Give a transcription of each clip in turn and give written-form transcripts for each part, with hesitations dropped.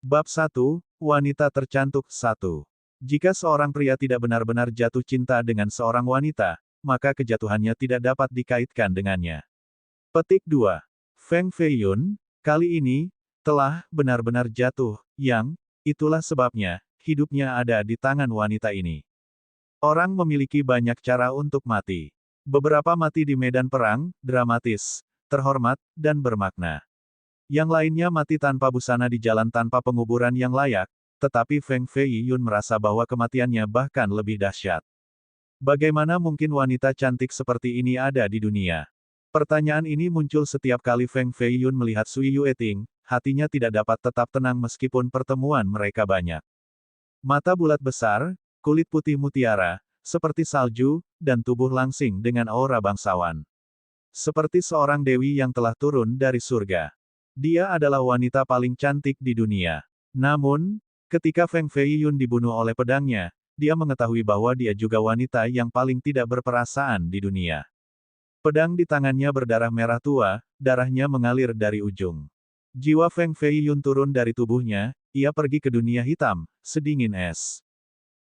Bab 1, Wanita Tercantik 1. Jika seorang pria tidak benar-benar jatuh cinta dengan seorang wanita, maka kejatuhannya tidak dapat dikaitkan dengannya. Petik 2. Feng Feiyun, kali ini, telah benar-benar jatuh, itulah sebabnya, hidupnya ada di tangan wanita ini. Orang memiliki banyak cara untuk mati. Beberapa mati di medan perang, dramatis, terhormat, dan bermakna. Yang lainnya mati tanpa busana di jalan tanpa penguburan yang layak, tetapi Feng Feiyun merasa bahwa kematiannya bahkan lebih dahsyat. Bagaimana mungkin wanita cantik seperti ini ada di dunia? Pertanyaan ini muncul setiap kali Feng Feiyun melihat Sui Yueting, hatinya tidak dapat tetap tenang meskipun pertemuan mereka banyak. Mata bulat besar, kulit putih mutiara, seperti salju, dan tubuh langsing dengan aura bangsawan. Seperti seorang dewi yang telah turun dari surga. Dia adalah wanita paling cantik di dunia. Namun, ketika Feng Feiyun dibunuh oleh pedangnya, dia mengetahui bahwa dia juga wanita yang paling tidak berperasaan di dunia. Pedang di tangannya berdarah merah tua, darahnya mengalir dari ujung. Jiwa Feng Feiyun turun dari tubuhnya, ia pergi ke dunia hitam, sedingin es.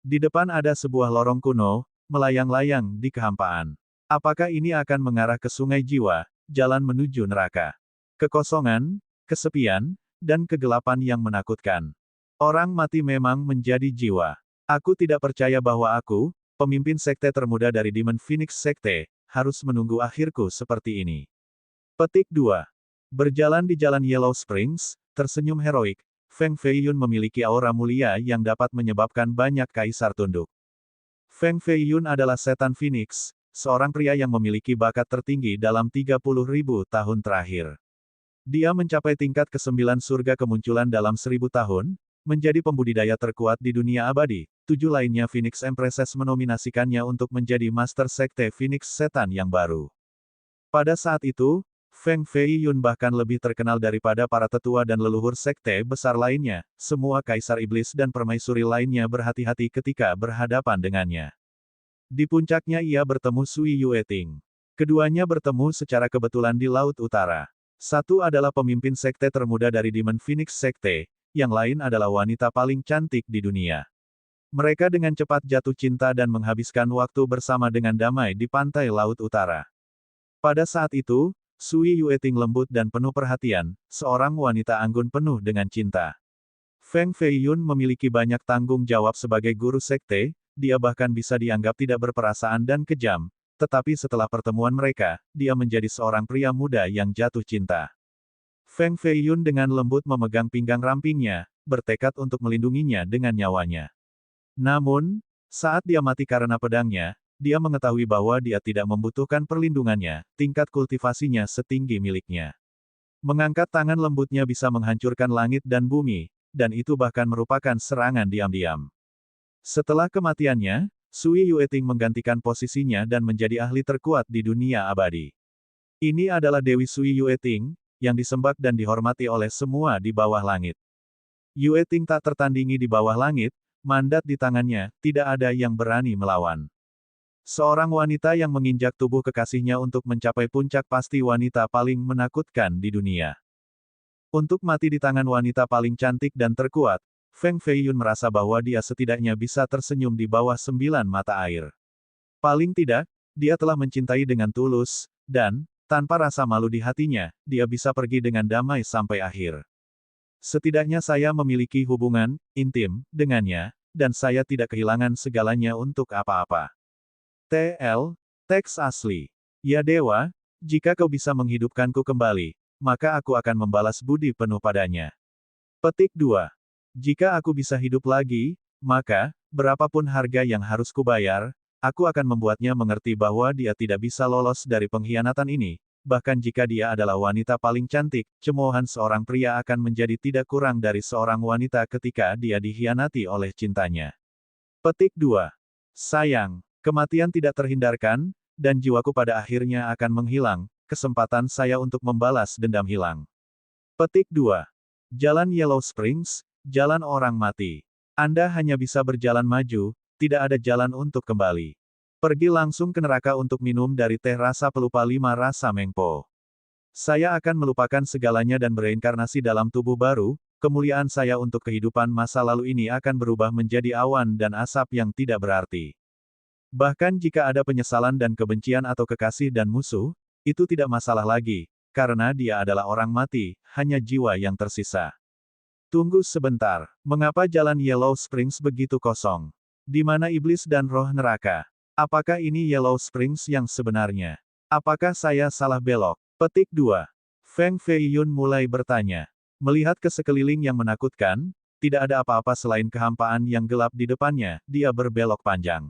Di depan ada sebuah lorong kuno, melayang-layang di kehampaan. Apakah ini akan mengarah ke sungai jiwa, jalan menuju neraka? Kekosongan, kesepian, dan kegelapan yang menakutkan. Orang mati memang menjadi jiwa. Aku tidak percaya bahwa aku, pemimpin sekte termuda dari Demon Phoenix Sekte, harus menunggu akhirku seperti ini. Petik 2. Berjalan di jalan Yellow Springs, tersenyum heroik, Feng Feiyun memiliki aura mulia yang dapat menyebabkan banyak kaisar tunduk. Feng Feiyun adalah setan Phoenix, seorang pria yang memiliki bakat tertinggi dalam 30.000 tahun terakhir. Dia mencapai tingkat ke-9 surga kemunculan dalam 1000 tahun, menjadi pembudidaya terkuat di dunia abadi. 7 lainnya Phoenix Empresses menominasikannya untuk menjadi Master Sekte Phoenix Setan yang baru. Pada saat itu, Feng Feiyun bahkan lebih terkenal daripada para tetua dan leluhur sekte besar lainnya. Semua kaisar iblis dan permaisuri lainnya berhati-hati ketika berhadapan dengannya. Di puncaknya ia bertemu Sui Yueting. Keduanya bertemu secara kebetulan di Laut Utara. Satu adalah pemimpin sekte termuda dari Demon Phoenix Sekte, yang lain adalah wanita paling cantik di dunia. Mereka dengan cepat jatuh cinta dan menghabiskan waktu bersama dengan damai di pantai Laut Utara. Pada saat itu, Sui Yueting lembut dan penuh perhatian, seorang wanita anggun penuh dengan cinta. Feng Feiyun memiliki banyak tanggung jawab sebagai guru sekte, dia bahkan bisa dianggap tidak berperasaan dan kejam. Tetapi setelah pertemuan mereka, dia menjadi seorang pria muda yang jatuh cinta. Feng Feiyun dengan lembut memegang pinggang rampingnya, bertekad untuk melindunginya dengan nyawanya. Namun, saat dia mati karena pedangnya, dia mengetahui bahwa dia tidak membutuhkan perlindungannya, tingkat kultivasinya setinggi miliknya. Mengangkat tangan lembutnya bisa menghancurkan langit dan bumi, dan itu bahkan merupakan serangan diam-diam. Setelah kematiannya, Sui Yueting menggantikan posisinya dan menjadi ahli terkuat di dunia abadi. Ini adalah Dewi Sui Yueting, yang disembah dan dihormati oleh semua di bawah langit. Yueting tak tertandingi di bawah langit, mandat di tangannya, tidak ada yang berani melawan. Seorang wanita yang menginjak tubuh kekasihnya untuk mencapai puncak pasti wanita paling menakutkan di dunia. Untuk mati di tangan wanita paling cantik dan terkuat, Feng Feiyun merasa bahwa dia setidaknya bisa tersenyum di bawah 9 mata air. Paling tidak, dia telah mencintai dengan tulus, dan, tanpa rasa malu di hatinya, dia bisa pergi dengan damai sampai akhir. Setidaknya saya memiliki hubungan intim dengannya, dan saya tidak kehilangan segalanya untuk apa-apa. TL, teks asli. Ya Dewa, jika kau bisa menghidupkanku kembali, maka aku akan membalas budi penuh padanya. Petik 2. Jika aku bisa hidup lagi, maka, berapapun harga yang harus kubayar, aku akan membuatnya mengerti bahwa dia tidak bisa lolos dari pengkhianatan ini. Bahkan jika dia adalah wanita paling cantik, cemoohan seorang pria akan menjadi tidak kurang dari seorang wanita ketika dia dikhianati oleh cintanya. Petik 2. Sayang, kematian tidak terhindarkan, dan jiwaku pada akhirnya akan menghilang, kesempatan saya untuk membalas dendam hilang. Petik 2. Jalan Yellow Springs, jalan orang mati. Anda hanya bisa berjalan maju, tidak ada jalan untuk kembali. Pergi langsung ke neraka untuk minum dari teh rasa pelupa 5 rasa mengpo. Saya akan melupakan segalanya dan bereinkarnasi dalam tubuh baru, kemuliaan saya untuk kehidupan masa lalu ini akan berubah menjadi awan dan asap yang tidak berarti. Bahkan jika ada penyesalan dan kebencian atau kekasih dan musuh, itu tidak masalah lagi, karena dia adalah orang mati, hanya jiwa yang tersisa. Tunggu sebentar, mengapa jalan Yellow Springs begitu kosong? Di mana iblis dan roh neraka? Apakah ini Yellow Springs yang sebenarnya? Apakah saya salah belok? Petik 2. Feng Feiyun mulai bertanya. Melihat ke sekeliling yang menakutkan, tidak ada apa-apa selain kehampaan yang gelap di depannya, dia berbelok panjang.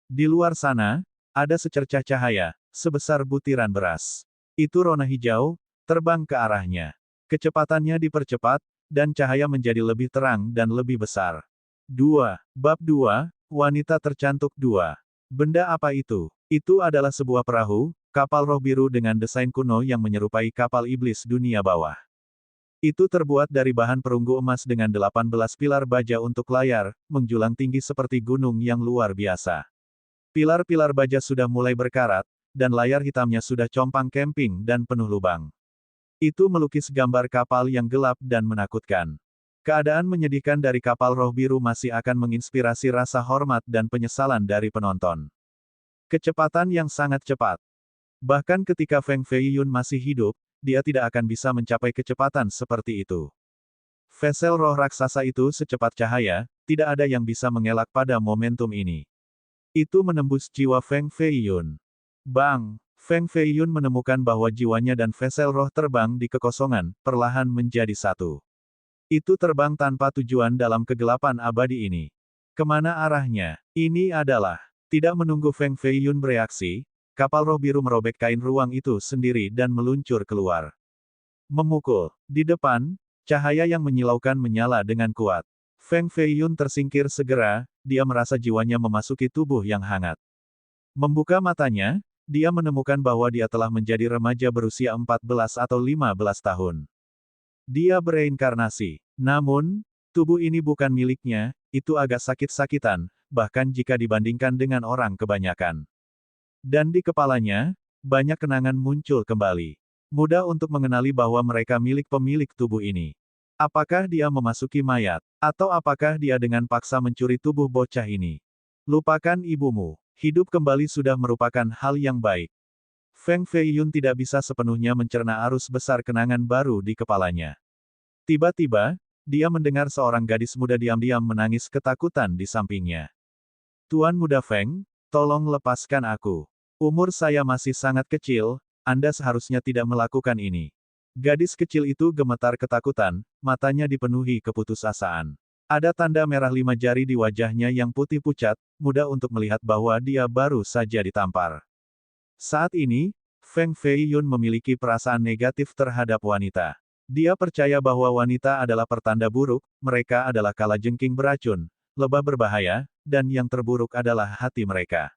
Di luar sana, ada secercah cahaya, sebesar butiran beras. Itu rona hijau, terbang ke arahnya. Kecepatannya dipercepat, dan cahaya menjadi lebih terang dan lebih besar. 2. Bab 2, Wanita Tercantik 2. Benda apa itu? Itu adalah sebuah perahu, kapal roh biru dengan desain kuno yang menyerupai kapal iblis dunia bawah. Itu terbuat dari bahan perunggu emas dengan 18 pilar baja untuk layar, menjulang tinggi seperti gunung yang luar biasa. Pilar-pilar baja sudah mulai berkarat, dan layar hitamnya sudah compang camping dan penuh lubang. Itu melukis gambar kapal yang gelap dan menakutkan. Keadaan menyedihkan dari kapal roh biru masih akan menginspirasi rasa hormat dan penyesalan dari penonton. Kecepatan yang sangat cepat. Bahkan ketika Feng Feiyun masih hidup, dia tidak akan bisa mencapai kecepatan seperti itu. Vesel roh raksasa itu secepat cahaya, tidak ada yang bisa mengelak pada momentum ini. Itu menembus jiwa Feng Feiyun. Bang! Feng Feiyun menemukan bahwa jiwanya dan vesel roh terbang di kekosongan, perlahan menjadi satu. Itu terbang tanpa tujuan dalam kegelapan abadi ini. Kemana arahnya? Ini adalah. Tidak menunggu Feng Feiyun bereaksi, kapal roh biru merobek kain ruang itu sendiri dan meluncur keluar. Memukul. Di depan, cahaya yang menyilaukan menyala dengan kuat. Feng Feiyun tersingkir segera, dia merasa jiwanya memasuki tubuh yang hangat. Membuka matanya, dia menemukan bahwa dia telah menjadi remaja berusia 14 atau 15 tahun. Dia bereinkarnasi. Namun, tubuh ini bukan miliknya, itu agak sakit-sakitan, bahkan jika dibandingkan dengan orang kebanyakan. Dan di kepalanya, banyak kenangan muncul kembali. Mudah untuk mengenali bahwa mereka milik pemilik tubuh ini. Apakah dia memasuki mayat? Atau apakah dia dengan paksa mencuri tubuh bocah ini? Lupakan ibumu. Hidup kembali sudah merupakan hal yang baik. Feng Feiyun tidak bisa sepenuhnya mencerna arus besar kenangan baru di kepalanya. Tiba-tiba, dia mendengar seorang gadis muda diam-diam menangis ketakutan di sampingnya. Tuan Muda Feng, tolong lepaskan aku. Umur saya masih sangat kecil, Anda seharusnya tidak melakukan ini. Gadis kecil itu gemetar ketakutan, matanya dipenuhi keputusasaan. Ada tanda merah 5 jari di wajahnya yang putih pucat, mudah untuk melihat bahwa dia baru saja ditampar. Saat ini, Feng Feiyun memiliki perasaan negatif terhadap wanita. Dia percaya bahwa wanita adalah pertanda buruk, mereka adalah kalajengking beracun, lebah berbahaya, dan yang terburuk adalah hati mereka.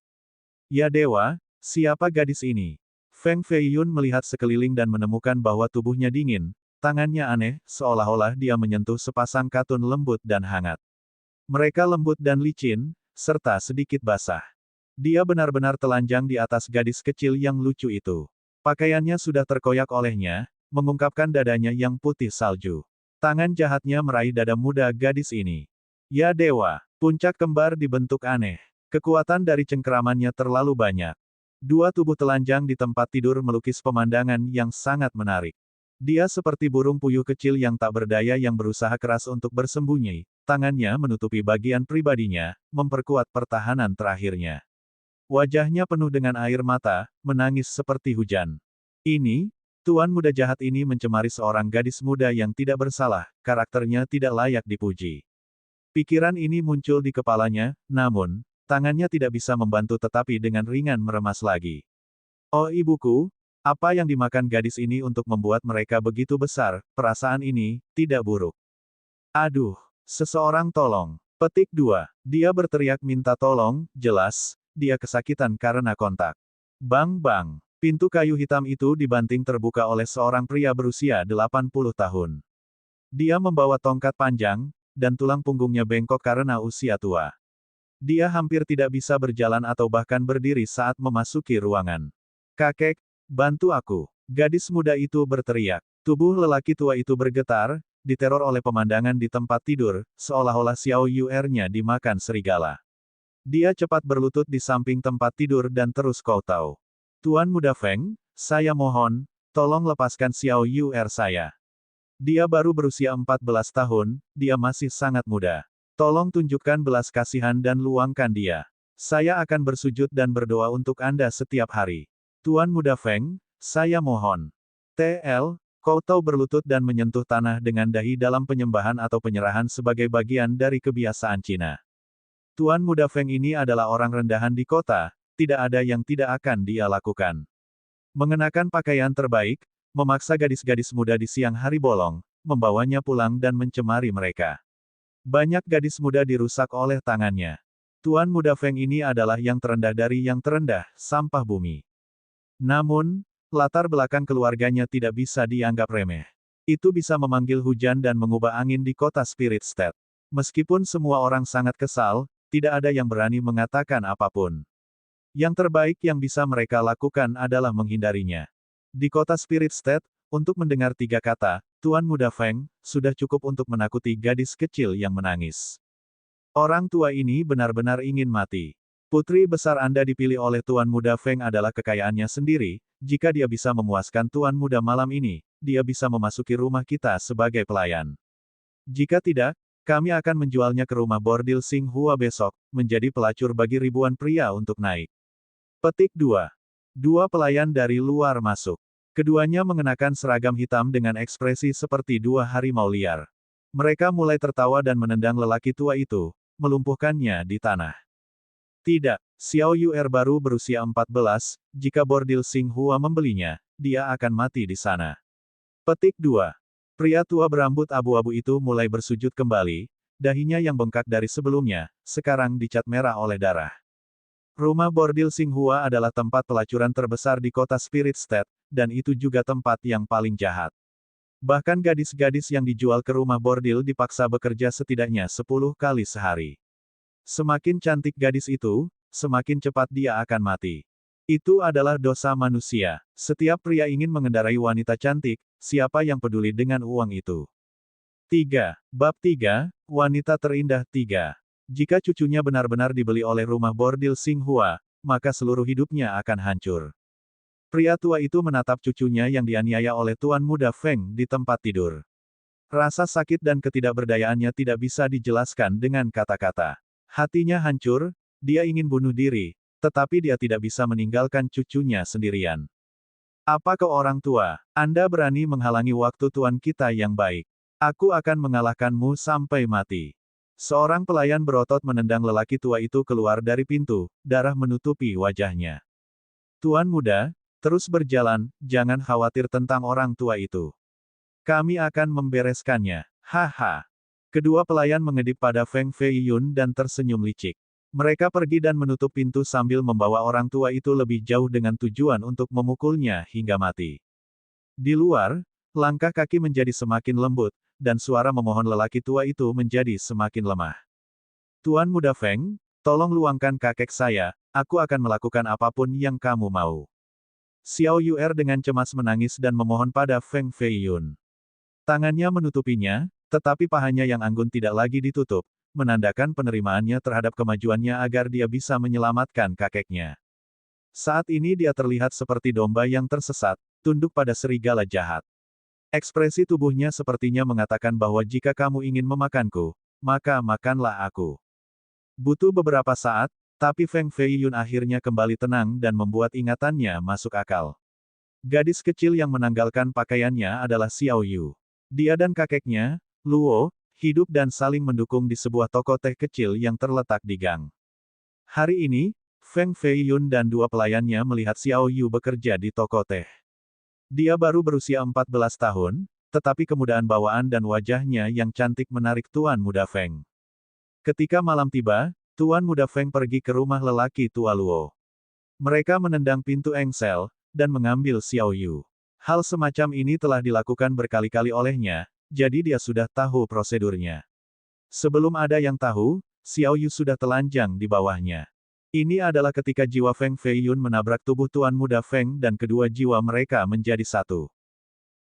Ya dewa, siapa gadis ini? Feng Feiyun melihat sekeliling dan menemukan bahwa tubuhnya dingin, tangannya aneh, seolah-olah dia menyentuh sepasang katun lembut dan hangat. Mereka lembut dan licin, serta sedikit basah. Dia benar-benar telanjang di atas gadis kecil yang lucu itu. Pakaiannya sudah terkoyak olehnya, mengungkapkan dadanya yang putih salju. Tangan jahatnya meraih dada muda gadis ini. Ya dewa, puncak kembar dibentuk aneh. Kekuatan dari cengkeramannya terlalu banyak. Dua tubuh telanjang di tempat tidur melukis pemandangan yang sangat menarik. Dia seperti burung puyuh kecil yang tak berdaya yang berusaha keras untuk bersembunyi, tangannya menutupi bagian pribadinya, memperkuat pertahanan terakhirnya. Wajahnya penuh dengan air mata, menangis seperti hujan. Ini, tuan muda jahat ini mencemari seorang gadis muda yang tidak bersalah, karakternya tidak layak dipuji. Pikiran ini muncul di kepalanya, namun, tangannya tidak bisa membantu tetapi dengan ringan meremas lagi. Oh ibuku, apa yang dimakan gadis ini untuk membuat mereka begitu besar, perasaan ini, tidak buruk. Aduh, seseorang tolong. Petik 2. Dia berteriak minta tolong, jelas, dia kesakitan karena kontak. Bang-bang. Pintu kayu hitam itu dibanting terbuka oleh seorang pria berusia 80 tahun. Dia membawa tongkat panjang, dan tulang punggungnya bengkok karena usia tua. Dia hampir tidak bisa berjalan atau bahkan berdiri saat memasuki ruangan. Kakek, bantu aku. Gadis muda itu berteriak. Tubuh lelaki tua itu bergetar, diteror oleh pemandangan di tempat tidur, seolah-olah Xiao Yuer-nya dimakan serigala. Dia cepat berlutut di samping tempat tidur dan terus kowtow. Tuan Muda Feng, saya mohon, tolong lepaskan Xiao Yuer saya. Dia baru berusia 14 tahun, dia masih sangat muda. Tolong tunjukkan belas kasihan dan luangkan dia. Saya akan bersujud dan berdoa untuk Anda setiap hari. Tuan Muda Feng, saya mohon. TL, kowtow berlutut dan menyentuh tanah dengan dahi dalam penyembahan atau penyerahan sebagai bagian dari kebiasaan Cina. Tuan Muda Feng ini adalah orang rendahan di kota, tidak ada yang tidak akan dia lakukan. Mengenakan pakaian terbaik, memaksa gadis-gadis muda di siang hari bolong, membawanya pulang dan mencemari mereka. Banyak gadis muda dirusak oleh tangannya. Tuan Muda Feng ini adalah yang terendah dari yang terendah, sampah bumi. Namun, latar belakang keluarganya tidak bisa dianggap remeh. Itu bisa memanggil hujan dan mengubah angin di kota Spirit State. Meskipun semua orang sangat kesal, tidak ada yang berani mengatakan apapun. Yang terbaik yang bisa mereka lakukan adalah menghindarinya. Di kota Spirit State, untuk mendengar 3 kata, Tuan Muda Feng, sudah cukup untuk menakuti gadis kecil yang menangis. Orang tua ini benar-benar ingin mati. Putri besar Anda dipilih oleh Tuan Muda Feng adalah kekayaannya sendiri, jika dia bisa memuaskan Tuan Muda malam ini, dia bisa memasuki rumah kita sebagai pelayan. Jika tidak, kami akan menjualnya ke rumah bordil Sing Hua besok, menjadi pelacur bagi ribuan pria untuk naik. Petik 2. 2 pelayan dari luar masuk. Keduanya mengenakan seragam hitam dengan ekspresi seperti 2 harimau liar. Mereka mulai tertawa dan menendang lelaki tua itu, melumpuhkannya di tanah. Tidak, Xiao Yuer baru berusia 14, jika bordil Sing Hua membelinya, dia akan mati di sana. Petik 2. Pria tua berambut abu-abu itu mulai bersujud kembali, dahinya yang bengkak dari sebelumnya, sekarang dicat merah oleh darah. Rumah bordil Sing Hua adalah tempat pelacuran terbesar di kota Spirit State, dan itu juga tempat yang paling jahat. Bahkan gadis-gadis yang dijual ke rumah bordil dipaksa bekerja setidaknya 10 kali sehari. Semakin cantik gadis itu, semakin cepat dia akan mati. Itu adalah dosa manusia. Setiap pria ingin mengendarai wanita cantik, siapa yang peduli dengan uang itu? 3. Bab 3, Wanita Terindah 3. Jika cucunya benar-benar dibeli oleh rumah bordil Sing Hua, maka seluruh hidupnya akan hancur. Pria tua itu menatap cucunya yang dianiaya oleh Tuan Muda Feng di tempat tidur. Rasa sakit dan ketidakberdayaannya tidak bisa dijelaskan dengan kata-kata. Hatinya hancur, dia ingin bunuh diri, tetapi dia tidak bisa meninggalkan cucunya sendirian. Apa kau orang tua? Anda berani menghalangi waktu tuan kita yang baik. Aku akan mengalahkanmu sampai mati. Seorang pelayan berotot menendang lelaki tua itu keluar dari pintu, darah menutupi wajahnya. Tuan muda, terus berjalan, jangan khawatir tentang orang tua itu. Kami akan membereskannya. Haha. Kedua pelayan mengedip pada Feng Fei Yun dan tersenyum licik. Mereka pergi dan menutup pintu sambil membawa orang tua itu lebih jauh dengan tujuan untuk memukulnya hingga mati. Di luar, langkah kaki menjadi semakin lembut, dan suara memohon lelaki tua itu menjadi semakin lemah. Tuan Muda Feng, tolong luangkan kakek saya, aku akan melakukan apapun yang kamu mau. Xiao Yuer dengan cemas menangis dan memohon pada Feng Fei Yun. Tangannya menutupinya, tetapi pahanya yang anggun tidak lagi ditutup, menandakan penerimaannya terhadap kemajuannya agar dia bisa menyelamatkan kakeknya. Saat ini dia terlihat seperti domba yang tersesat, tunduk pada serigala jahat. Ekspresi tubuhnya sepertinya mengatakan bahwa jika kamu ingin memakanku, maka makanlah aku. Butuh beberapa saat, tapi Feng Fei Yun akhirnya kembali tenang dan membuat ingatannya masuk akal. Gadis kecil yang menanggalkan pakaiannya adalah Xiao Yu. Dia dan kakeknya, Luo, hidup dan saling mendukung di sebuah toko teh kecil yang terletak di gang. Hari ini, Feng Fei Yun dan 2 pelayannya melihat Xiao Yu bekerja di toko teh. Dia baru berusia 14 tahun, tetapi kemudaan bawaan dan wajahnya yang cantik menarik Tuan Muda Feng. Ketika malam tiba, Tuan Muda Feng pergi ke rumah lelaki tua Luo. Mereka menendang pintu engsel, dan mengambil Xiao Yu. Hal semacam ini telah dilakukan berkali-kali olehnya, jadi dia sudah tahu prosedurnya. Sebelum ada yang tahu, Xiao Yu sudah telanjang di bawahnya. Ini adalah ketika jiwa Feng Fei Yun menabrak tubuh Tuan Muda Feng dan kedua jiwa mereka menjadi satu.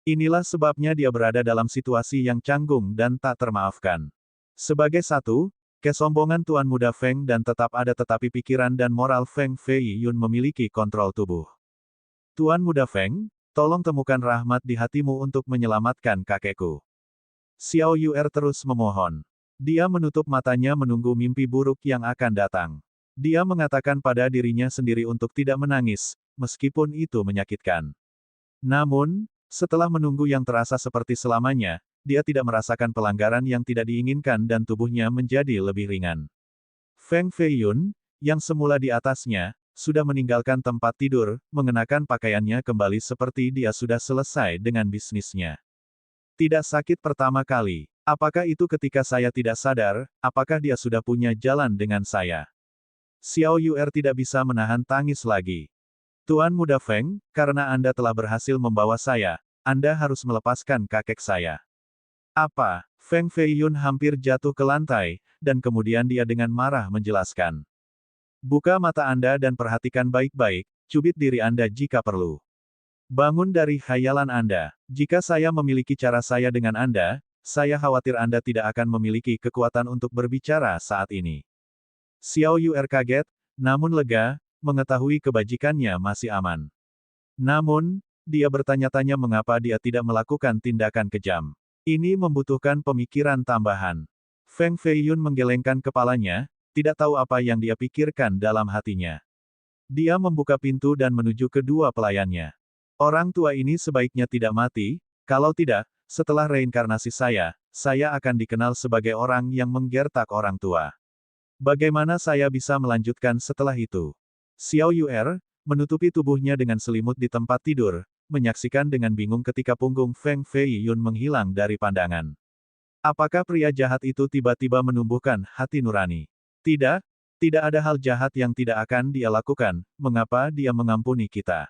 Inilah sebabnya dia berada dalam situasi yang canggung dan tak termaafkan. Sebagai satu, kesombongan Tuan Muda Feng dan tetap ada tetapi pikiran dan moral Feng Fei Yun memiliki kontrol tubuh. Tuan Muda Feng, tolong temukan rahmat di hatimu untuk menyelamatkan kakekku. Xiao Yuer terus memohon. Dia menutup matanya menunggu mimpi buruk yang akan datang. Dia mengatakan pada dirinya sendiri untuk tidak menangis, meskipun itu menyakitkan. Namun, setelah menunggu yang terasa seperti selamanya, dia tidak merasakan pelanggaran yang tidak diinginkan dan tubuhnya menjadi lebih ringan. Feng Fei Yun, yang semula di atasnya, sudah meninggalkan tempat tidur, mengenakan pakaiannya kembali seperti dia sudah selesai dengan bisnisnya. Tidak sakit pertama kali. Apakah itu ketika saya tidak sadar, apakah dia sudah punya jalan dengan saya? Xiao Yuer tidak bisa menahan tangis lagi. Tuan Muda Feng, karena Anda telah berhasil membawa saya, Anda harus melepaskan kakek saya. Apa? Feng Fei Yun hampir jatuh ke lantai, dan kemudian dia dengan marah menjelaskan. Buka mata Anda dan perhatikan baik-baik, cubit diri Anda jika perlu. Bangun dari khayalan Anda. Jika saya memiliki cara saya dengan Anda, saya khawatir Anda tidak akan memiliki kekuatan untuk berbicara saat ini. Xiao Yuer kaget, namun lega, mengetahui kebajikannya masih aman. Namun, dia bertanya-tanya mengapa dia tidak melakukan tindakan kejam. Ini membutuhkan pemikiran tambahan. Feng Fei Yun menggelengkan kepalanya, tidak tahu apa yang dia pikirkan dalam hatinya. Dia membuka pintu dan menuju kedua pelayannya. Orang tua ini sebaiknya tidak mati, kalau tidak, setelah reinkarnasi saya akan dikenal sebagai orang yang menggertak orang tua. Bagaimana saya bisa melanjutkan setelah itu? Xiao Yuer, menutupi tubuhnya dengan selimut di tempat tidur, menyaksikan dengan bingung ketika punggung Feng Fei Yun menghilang dari pandangan. Apakah pria jahat itu tiba-tiba menumbuhkan hati nurani? Tidak, tidak ada hal jahat yang tidak akan dia lakukan, mengapa dia mengampuni kita?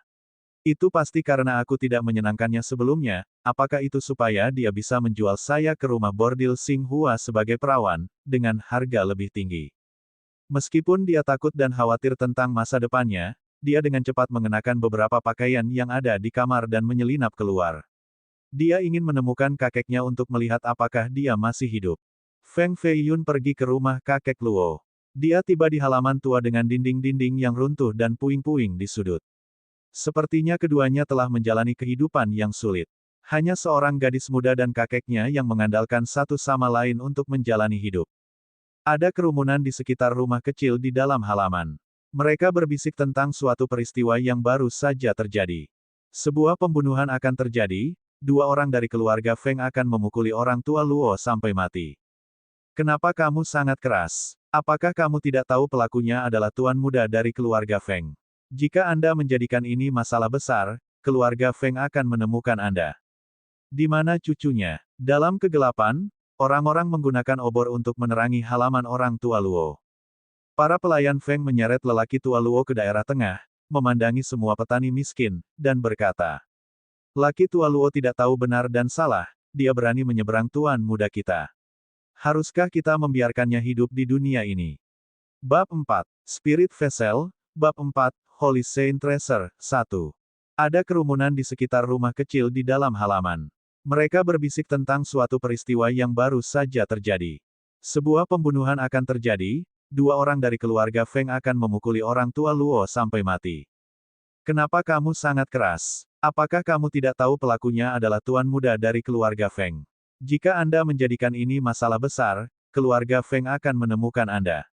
Itu pasti karena aku tidak menyenangkannya sebelumnya, apakah itu supaya dia bisa menjual saya ke rumah bordil Xinghua sebagai perawan, dengan harga lebih tinggi. Meskipun dia takut dan khawatir tentang masa depannya, dia dengan cepat mengenakan beberapa pakaian yang ada di kamar dan menyelinap keluar. Dia ingin menemukan kakeknya untuk melihat apakah dia masih hidup. Feng Fei Yun pergi ke rumah kakek Luo. Dia tiba di halaman tua dengan dinding-dinding yang runtuh dan puing-puing di sudut. Sepertinya keduanya telah menjalani kehidupan yang sulit. Hanya seorang gadis muda dan kakeknya yang mengandalkan satu sama lain untuk menjalani hidup. Ada kerumunan di sekitar rumah kecil di dalam halaman. Mereka berbisik tentang suatu peristiwa yang baru saja terjadi. Sebuah pembunuhan akan terjadi, dua orang dari keluarga Feng akan memukuli orang tua Luo sampai mati. Kenapa kamu sangat keras? Apakah kamu tidak tahu pelakunya adalah tuan muda dari keluarga Feng? Jika Anda menjadikan ini masalah besar, keluarga Feng akan menemukan Anda. Di mana cucunya? Dalam kegelapan, orang-orang menggunakan obor untuk menerangi halaman orang tua Luo. Para pelayan Feng menyeret lelaki tua Luo ke daerah tengah, memandangi semua petani miskin, dan berkata, "Laki tua Luo tidak tahu benar dan salah, dia berani menyeberang tuan muda kita. Haruskah kita membiarkannya hidup di dunia ini?" Bab 4. Spirit Vessel, Bab 4, Holy Saint Tracer, 1. Ada kerumunan di sekitar rumah kecil di dalam halaman. Mereka berbisik tentang suatu peristiwa yang baru saja terjadi. Sebuah pembunuhan akan terjadi, dua orang dari keluarga Feng akan memukuli orang tua Luo sampai mati. Kenapa kamu sangat keras? Apakah kamu tidak tahu pelakunya adalah tuan muda dari keluarga Feng? Jika Anda menjadikan ini masalah besar, keluarga Feng akan menemukan Anda.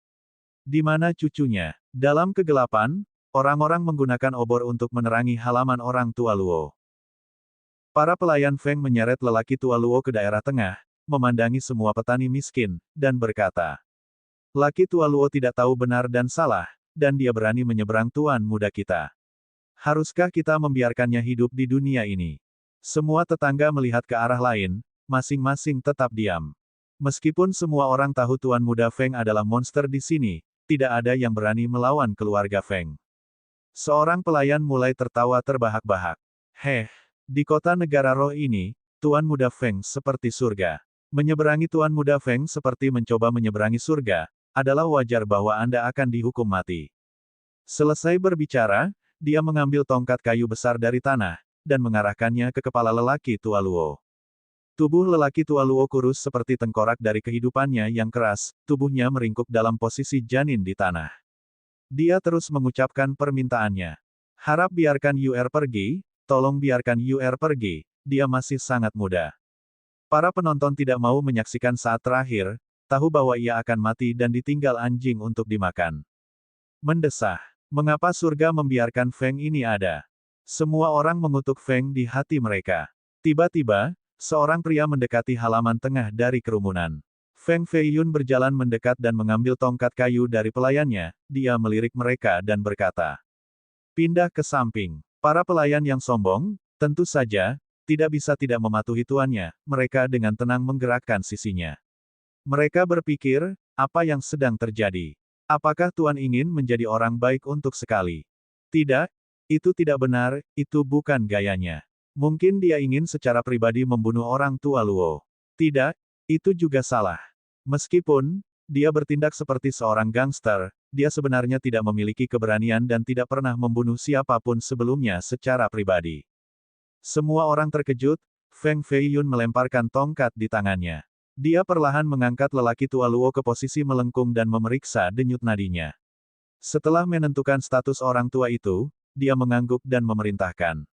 Di mana cucunya? Dalam kegelapan, orang-orang menggunakan obor untuk menerangi halaman orang tua Luo. Para pelayan Feng menyeret lelaki tua Luo ke daerah tengah, memandangi semua petani miskin, dan berkata, "Laki tua Luo tidak tahu benar dan salah, dan dia berani menyeberang tuan muda kita. Haruskah kita membiarkannya hidup di dunia ini?" Semua tetangga melihat ke arah lain, masing-masing tetap diam. Meskipun semua orang tahu tuan muda Feng adalah monster di sini, tidak ada yang berani melawan keluarga Feng. Seorang pelayan mulai tertawa terbahak-bahak. Di kota negara roh ini, tuan muda Feng seperti surga. Menyeberangi tuan muda Feng seperti mencoba menyeberangi surga, adalah wajar bahwa Anda akan dihukum mati. Selesai berbicara, dia mengambil tongkat kayu besar dari tanah, dan mengarahkannya ke kepala lelaki tua Luo. Tubuh lelaki tua Luo kurus seperti tengkorak dari kehidupannya yang keras, tubuhnya meringkuk dalam posisi janin di tanah. Dia terus mengucapkan permintaannya. Harap biarkan Yuer pergi, tolong biarkan Yuer pergi, dia masih sangat muda. Para penonton tidak mau menyaksikan saat terakhir, tahu bahwa ia akan mati dan ditinggal anjing untuk dimakan. Mendesah. Mengapa surga membiarkan Feng ini ada? Semua orang mengutuk Feng di hati mereka. Tiba-tiba, seorang pria mendekati halaman tengah dari kerumunan. Feng Feiyun berjalan mendekat dan mengambil tongkat kayu dari pelayannya, dia melirik mereka dan berkata. Pindah ke samping. Para pelayan yang sombong, tentu saja, tidak bisa tidak mematuhi tuannya, mereka dengan tenang menggerakkan sisinya. Mereka berpikir, apa yang sedang terjadi? Apakah Tuan ingin menjadi orang baik untuk sekali? Tidak, itu tidak benar, itu bukan gayanya. Mungkin dia ingin secara pribadi membunuh orang tua Luo. Tidak, itu juga salah. Meskipun, dia bertindak seperti seorang gangster, dia sebenarnya tidak memiliki keberanian dan tidak pernah membunuh siapapun sebelumnya secara pribadi. Semua orang terkejut, Feng Feiyun melemparkan tongkat di tangannya. Dia perlahan mengangkat lelaki tua Luo ke posisi melengkung dan memeriksa denyut nadinya. Setelah menentukan status orang tua itu, dia mengangguk dan memerintahkan.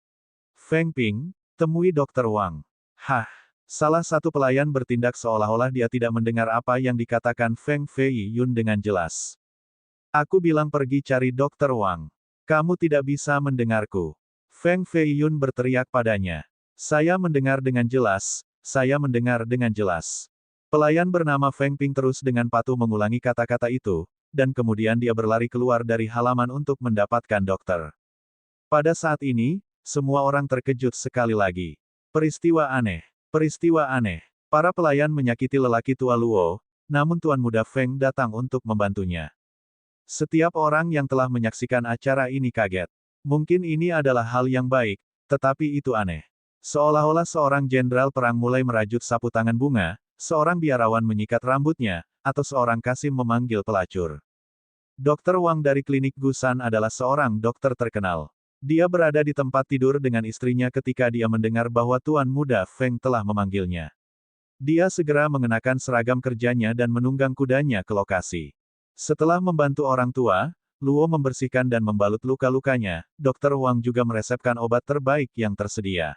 Feng Ping, temui Dr. Wang. Hah! Salah satu pelayan bertindak seolah-olah dia tidak mendengar apa yang dikatakan Feng Feiyun dengan jelas. Aku bilang pergi cari Dr. Wang. Kamu tidak bisa mendengarku. Feng Feiyun berteriak padanya. Saya mendengar dengan jelas, saya mendengar dengan jelas. Pelayan bernama Feng Ping terus dengan patuh mengulangi kata-kata itu, dan kemudian dia berlari keluar dari halaman untuk mendapatkan dokter. Pada saat ini, semua orang terkejut sekali lagi. Peristiwa aneh. Peristiwa aneh. Para pelayan menyakiti lelaki tua Luo, namun Tuan Muda Feng datang untuk membantunya. Setiap orang yang telah menyaksikan acara ini kaget. Mungkin ini adalah hal yang baik, tetapi itu aneh. Seolah-olah seorang jenderal perang mulai merajut sapu tangan bunga, seorang biarawan menyikat rambutnya, atau seorang kasim memanggil pelacur. Dr. Wang dari klinik Gusan adalah seorang dokter terkenal. Dia berada di tempat tidur dengan istrinya ketika dia mendengar bahwa Tuan Muda Feng telah memanggilnya. Dia segera mengenakan seragam kerjanya dan menunggang kudanya ke lokasi. Setelah membantu orang tua, Luo membersihkan dan membalut luka-lukanya, Dr. Wang juga meresepkan obat terbaik yang tersedia.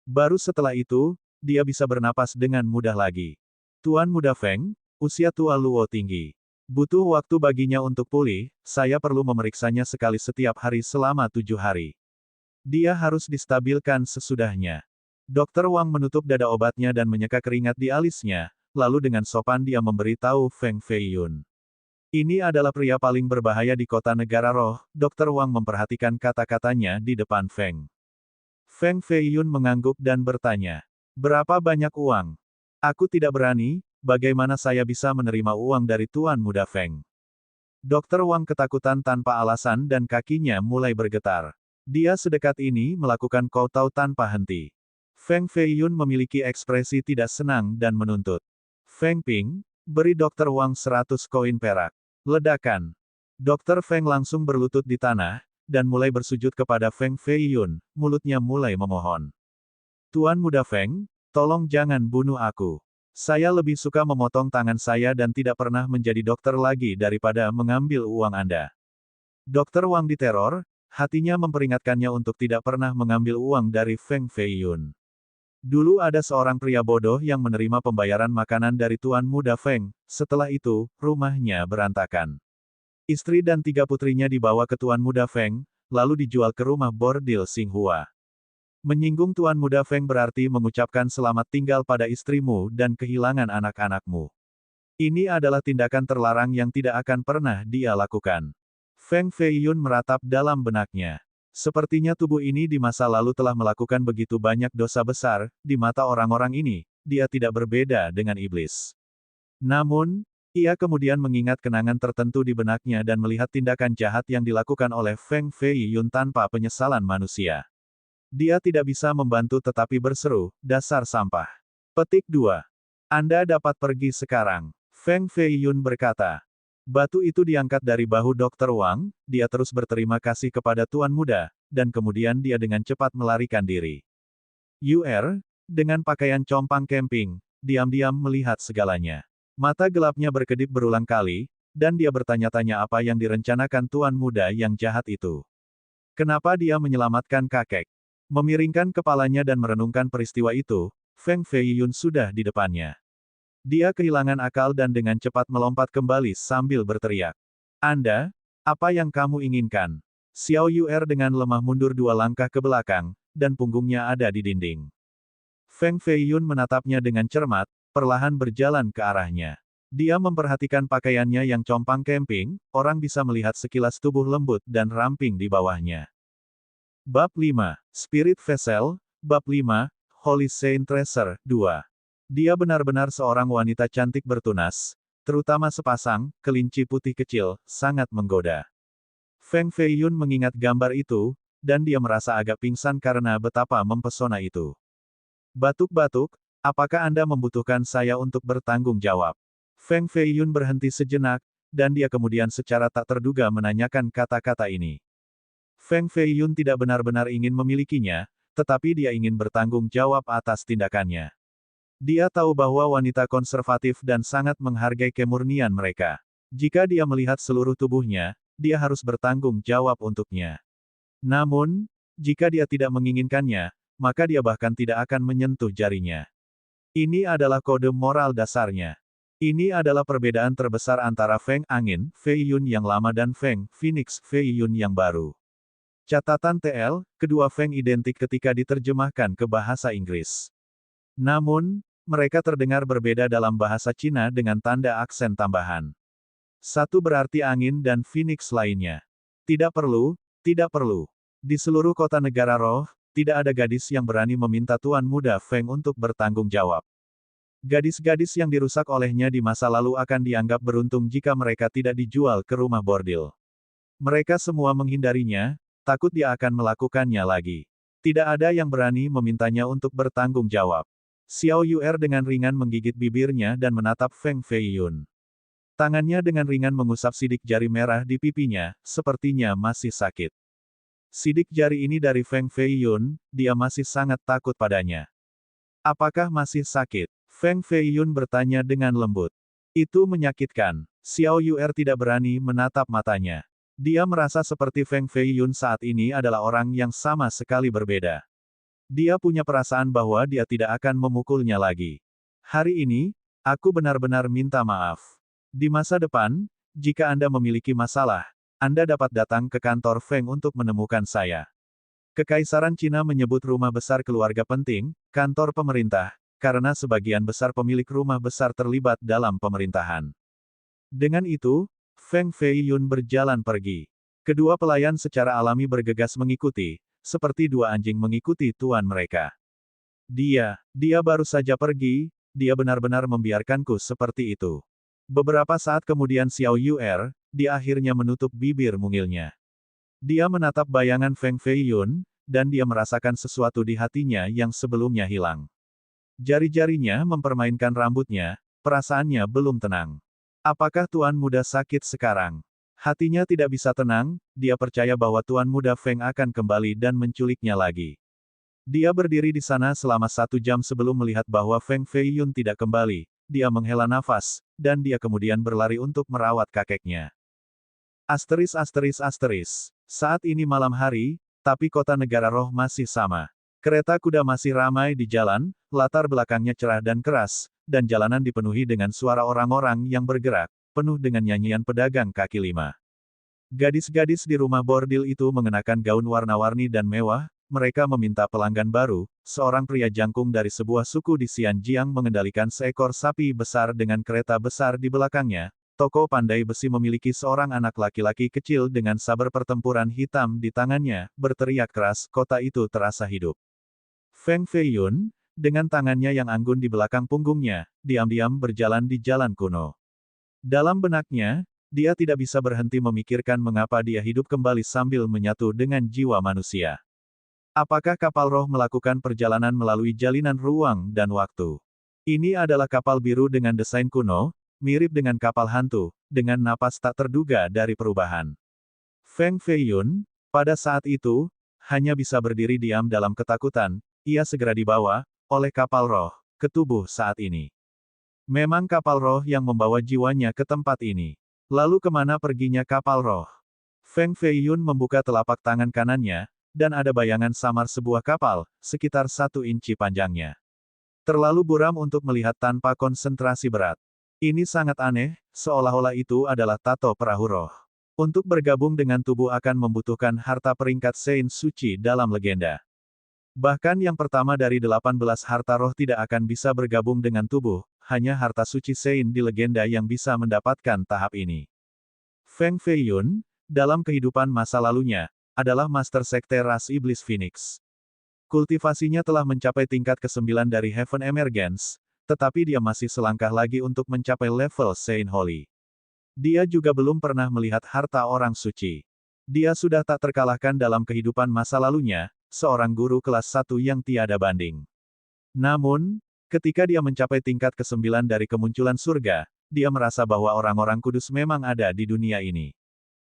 Baru setelah itu, dia bisa bernapas dengan mudah lagi. Tuan Muda Feng, usia tua Luo tinggi. Butuh waktu baginya untuk pulih, saya perlu memeriksanya sekali setiap hari selama 7 hari. Dia harus distabilkan sesudahnya. Dr. Wang menutup dada obatnya dan menyeka keringat di alisnya, lalu dengan sopan dia memberitahu Feng Feiyun. Ini adalah pria paling berbahaya di kota negara roh, Dr. Wang memperhatikan kata-katanya di depan Feng. Feng Feiyun mengangguk dan bertanya. Berapa banyak uang? Aku tidak berani, bagaimana saya bisa menerima uang dari Tuan Muda Feng? Dr. Wang ketakutan tanpa alasan dan kakinya mulai bergetar. Dia sedekat ini melakukan kowtow tanpa henti. Feng Feiyun memiliki ekspresi tidak senang dan menuntut. Feng Ping, beri Dr. Wang 100 koin perak. Ledakan. Dr. Feng langsung berlutut di tanah, dan mulai bersujud kepada Feng Feiyun, mulutnya mulai memohon. Tuan Muda Feng, tolong jangan bunuh aku. Saya lebih suka memotong tangan saya dan tidak pernah menjadi dokter lagi daripada mengambil uang Anda. Dr. Wang diteror, hatinya memperingatkannya untuk tidak pernah mengambil uang dari Feng Feiyun. Dulu ada seorang pria bodoh yang menerima pembayaran makanan dari Tuan Muda Feng, setelah itu, rumahnya berantakan. Istri dan 3 putrinya dibawa ke Tuan Muda Feng, lalu dijual ke rumah bordil Xinghua. Menyinggung Tuan Muda Feng berarti mengucapkan selamat tinggal pada istrimu dan kehilangan anak-anakmu. Ini adalah tindakan terlarang yang tidak akan pernah dia lakukan. Feng Feiyun meratap dalam benaknya. Sepertinya tubuh ini di masa lalu telah melakukan begitu banyak dosa besar, di mata orang-orang ini, dia tidak berbeda dengan iblis. Namun, ia kemudian mengingat kenangan tertentu di benaknya dan melihat tindakan jahat yang dilakukan oleh Feng Feiyun tanpa penyesalan manusia. Dia tidak bisa membantu tetapi berseru, dasar sampah. Petik 2. Anda dapat pergi sekarang. Feng Feiyun berkata. Batu itu diangkat dari bahu Dr. Wang, dia terus berterima kasih kepada Tuan Muda, dan kemudian dia dengan cepat melarikan diri. Yuer, dengan pakaian compang camping, diam-diam melihat segalanya. Mata gelapnya berkedip berulang kali, dan dia bertanya-tanya apa yang direncanakan tuan muda yang jahat itu. Kenapa dia menyelamatkan kakek? Memiringkan kepalanya dan merenungkan peristiwa itu, Feng Feiyun sudah di depannya. Dia kehilangan akal dan dengan cepat melompat kembali sambil berteriak. Anda, apa yang kamu inginkan? Xiao Yuer dengan lemah mundur 2 langkah ke belakang, dan punggungnya ada di dinding. Feng Feiyun menatapnya dengan cermat, perlahan berjalan ke arahnya. Dia memperhatikan pakaiannya yang compang camping, orang bisa melihat sekilas tubuh lembut dan ramping di bawahnya. Bab 5, Spirit Vessel, Bab 5, Holy Saint Treasure, 2. Dia benar-benar seorang wanita cantik bertunas, terutama sepasang, kelinci putih kecil, sangat menggoda. Feng Feiyun mengingat gambar itu, dan dia merasa agak pingsan karena betapa mempesona itu. Batuk-batuk, apakah Anda membutuhkan saya untuk bertanggung jawab? Feng Feiyun berhenti sejenak, dan dia kemudian secara tak terduga menanyakan kata-kata ini. Feng Feiyun tidak benar-benar ingin memilikinya, tetapi dia ingin bertanggung jawab atas tindakannya. Dia tahu bahwa wanita konservatif dan sangat menghargai kemurnian mereka. Jika dia melihat seluruh tubuhnya, dia harus bertanggung jawab untuknya. Namun, jika dia tidak menginginkannya, maka dia bahkan tidak akan menyentuh jarinya. Ini adalah kode moral dasarnya. Ini adalah perbedaan terbesar antara Feng Angin, Feiyun yang lama dan Feng Phoenix, Feiyun yang baru. Catatan TL, kedua Feng identik ketika diterjemahkan ke bahasa Inggris. Namun, mereka terdengar berbeda dalam bahasa Cina dengan tanda aksen tambahan. Satu berarti angin dan phoenix lainnya. Tidak perlu, tidak perlu. Di seluruh kota negara roh, tidak ada gadis yang berani meminta Tuan Muda Feng untuk bertanggung jawab. Gadis-gadis yang dirusak olehnya di masa lalu akan dianggap beruntung jika mereka tidak dijual ke rumah bordil. Mereka semua menghindarinya, takut dia akan melakukannya lagi. Tidak ada yang berani memintanya untuk bertanggung jawab. Xiao Yuer dengan ringan menggigit bibirnya dan menatap Feng Feiyun. Tangannya dengan ringan mengusap sidik jari merah di pipinya, sepertinya masih sakit. Sidik jari ini dari Feng Feiyun, dia masih sangat takut padanya. Apakah masih sakit? Feng Feiyun bertanya dengan lembut. Itu menyakitkan. Xiao Yuer tidak berani menatap matanya. Dia merasa seperti Feng Feiyun saat ini adalah orang yang sama sekali berbeda. Dia punya perasaan bahwa dia tidak akan memukulnya lagi. Hari ini, aku benar-benar minta maaf. Di masa depan, jika Anda memiliki masalah, Anda dapat datang ke kantor Feng untuk menemukan saya. Kekaisaran Cina menyebut rumah besar keluarga penting, kantor pemerintah, karena sebagian besar pemilik rumah besar terlibat dalam pemerintahan. Dengan itu, Feng Feiyun berjalan pergi. Kedua pelayan secara alami bergegas mengikuti, seperti dua anjing mengikuti tuan mereka. Dia baru saja pergi, dia benar-benar membiarkanku seperti itu. Beberapa saat kemudian Xiao Yuer, dia akhirnya menutup bibir mungilnya. Dia menatap bayangan Feng Feiyun, dan dia merasakan sesuatu di hatinya yang sebelumnya hilang. Jari-jarinya mempermainkan rambutnya, perasaannya belum tenang. Apakah Tuan Muda sakit sekarang? Hatinya tidak bisa tenang, dia percaya bahwa Tuan Muda Feng akan kembali dan menculiknya lagi. Dia berdiri di sana selama 1 jam sebelum melihat bahwa Feng Feiyun tidak kembali, dia menghela nafas, dan dia kemudian berlari untuk merawat kakeknya. Saat ini malam hari, tapi kota negara roh masih sama. Kereta kuda masih ramai di jalan, latar belakangnya cerah dan keras, dan jalanan dipenuhi dengan suara orang-orang yang bergerak, penuh dengan nyanyian pedagang kaki lima. Gadis-gadis di rumah bordil itu mengenakan gaun warna-warni dan mewah, mereka meminta pelanggan baru, seorang pria jangkung dari sebuah suku di Xianjiang mengendalikan seekor sapi besar dengan kereta besar di belakangnya, toko pandai besi memiliki seorang anak laki-laki kecil dengan saber pertempuran hitam di tangannya, berteriak keras, kota itu terasa hidup. Feng Feiyun, dengan tangannya yang anggun di belakang punggungnya, diam-diam berjalan di jalan kuno. Dalam benaknya, dia tidak bisa berhenti memikirkan mengapa dia hidup kembali sambil menyatu dengan jiwa manusia. Apakah kapal roh melakukan perjalanan melalui jalinan ruang dan waktu? Ini adalah kapal biru dengan desain kuno, mirip dengan kapal hantu, dengan napas tak terduga dari perubahan. Feng Feiyun, pada saat itu, hanya bisa berdiri diam dalam ketakutan, ia segera dibawa, oleh kapal roh, ke tubuh saat ini. Memang kapal roh yang membawa jiwanya ke tempat ini. Lalu kemana perginya kapal roh? Feng Feiyun membuka telapak tangan kanannya, dan ada bayangan samar sebuah kapal, sekitar 1 inci panjangnya. Terlalu buram untuk melihat tanpa konsentrasi berat. Ini sangat aneh, seolah-olah itu adalah tato perahu roh. Untuk bergabung dengan tubuh akan membutuhkan harta peringkat Sein Suci dalam legenda. Bahkan yang pertama dari 18 harta roh tidak akan bisa bergabung dengan tubuh, hanya harta suci Sein di legenda yang bisa mendapatkan tahap ini. Feng Feiyun, dalam kehidupan masa lalunya, adalah Master Sekte ras Iblis Phoenix. Kultivasinya telah mencapai tingkat ke-9 dari Heaven Emergence, tetapi dia masih selangkah lagi untuk mencapai level Saint Holy. Dia juga belum pernah melihat harta orang suci. Dia sudah tak terkalahkan dalam kehidupan masa lalunya, seorang guru kelas 1 yang tiada banding. Namun, ketika dia mencapai tingkat ke-9 dari kemunculan surga, dia merasa bahwa orang-orang kudus memang ada di dunia ini.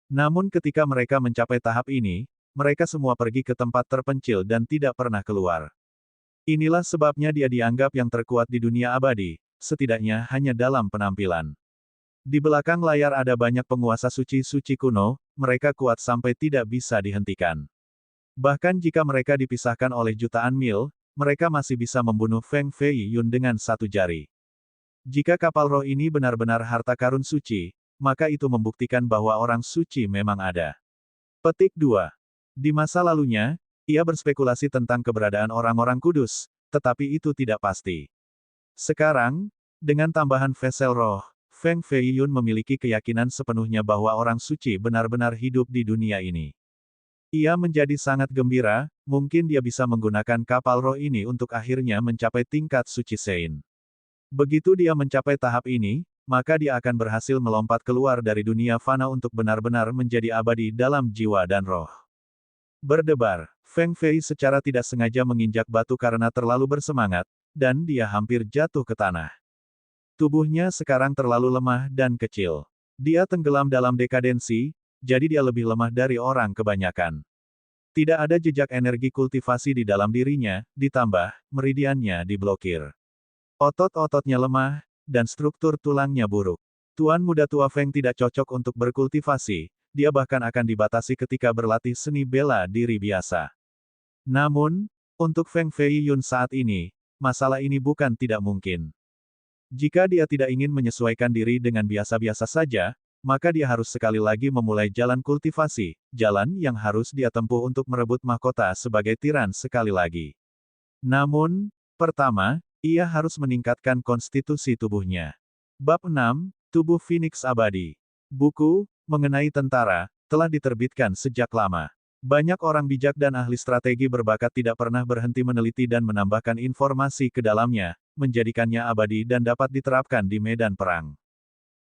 Namun ketika mereka mencapai tahap ini, mereka semua pergi ke tempat terpencil dan tidak pernah keluar. Inilah sebabnya dia dianggap yang terkuat di dunia abadi, setidaknya hanya dalam penampilan. Di belakang layar ada banyak penguasa suci-suci kuno, mereka kuat sampai tidak bisa dihentikan. Bahkan jika mereka dipisahkan oleh jutaan mil, mereka masih bisa membunuh Feng Feiyun dengan 1 jari. Jika kapal roh ini benar-benar harta karun suci, maka itu membuktikan bahwa orang suci memang ada. Petik 2. Di masa lalunya, ia berspekulasi tentang keberadaan orang-orang kudus, tetapi itu tidak pasti. Sekarang, dengan tambahan vessel roh, Feng Feiyun memiliki keyakinan sepenuhnya bahwa orang suci benar-benar hidup di dunia ini. Ia menjadi sangat gembira, mungkin dia bisa menggunakan kapal roh ini untuk akhirnya mencapai tingkat suci Sein. Begitu dia mencapai tahap ini, maka dia akan berhasil melompat keluar dari dunia fana untuk benar-benar menjadi abadi dalam jiwa dan roh. Berdebar, Feng Fei secara tidak sengaja menginjak batu karena terlalu bersemangat, dan dia hampir jatuh ke tanah. Tubuhnya sekarang terlalu lemah dan kecil. Dia tenggelam dalam dekadensi, jadi dia lebih lemah dari orang kebanyakan. Tidak ada jejak energi kultivasi di dalam dirinya, ditambah, meridiannya diblokir. Otot-ototnya lemah, dan struktur tulangnya buruk. Tuan muda tua Feng tidak cocok untuk berkultivasi, dia bahkan akan dibatasi ketika berlatih seni bela diri biasa. Namun, untuk Feng Feiyun saat ini, masalah ini bukan tidak mungkin. Jika dia tidak ingin menyesuaikan diri dengan biasa-biasa saja, maka dia harus sekali lagi memulai jalan kultivasi, jalan yang harus dia tempuh untuk merebut mahkota sebagai tiran sekali lagi. Namun, pertama, ia harus meningkatkan konstitusi tubuhnya. Bab 6, Tubuh Phoenix Abadi. Buku mengenai tentara telah diterbitkan sejak lama. Banyak orang bijak dan ahli strategi berbakat tidak pernah berhenti meneliti dan menambahkan informasi ke dalamnya, menjadikannya abadi dan dapat diterapkan di medan perang.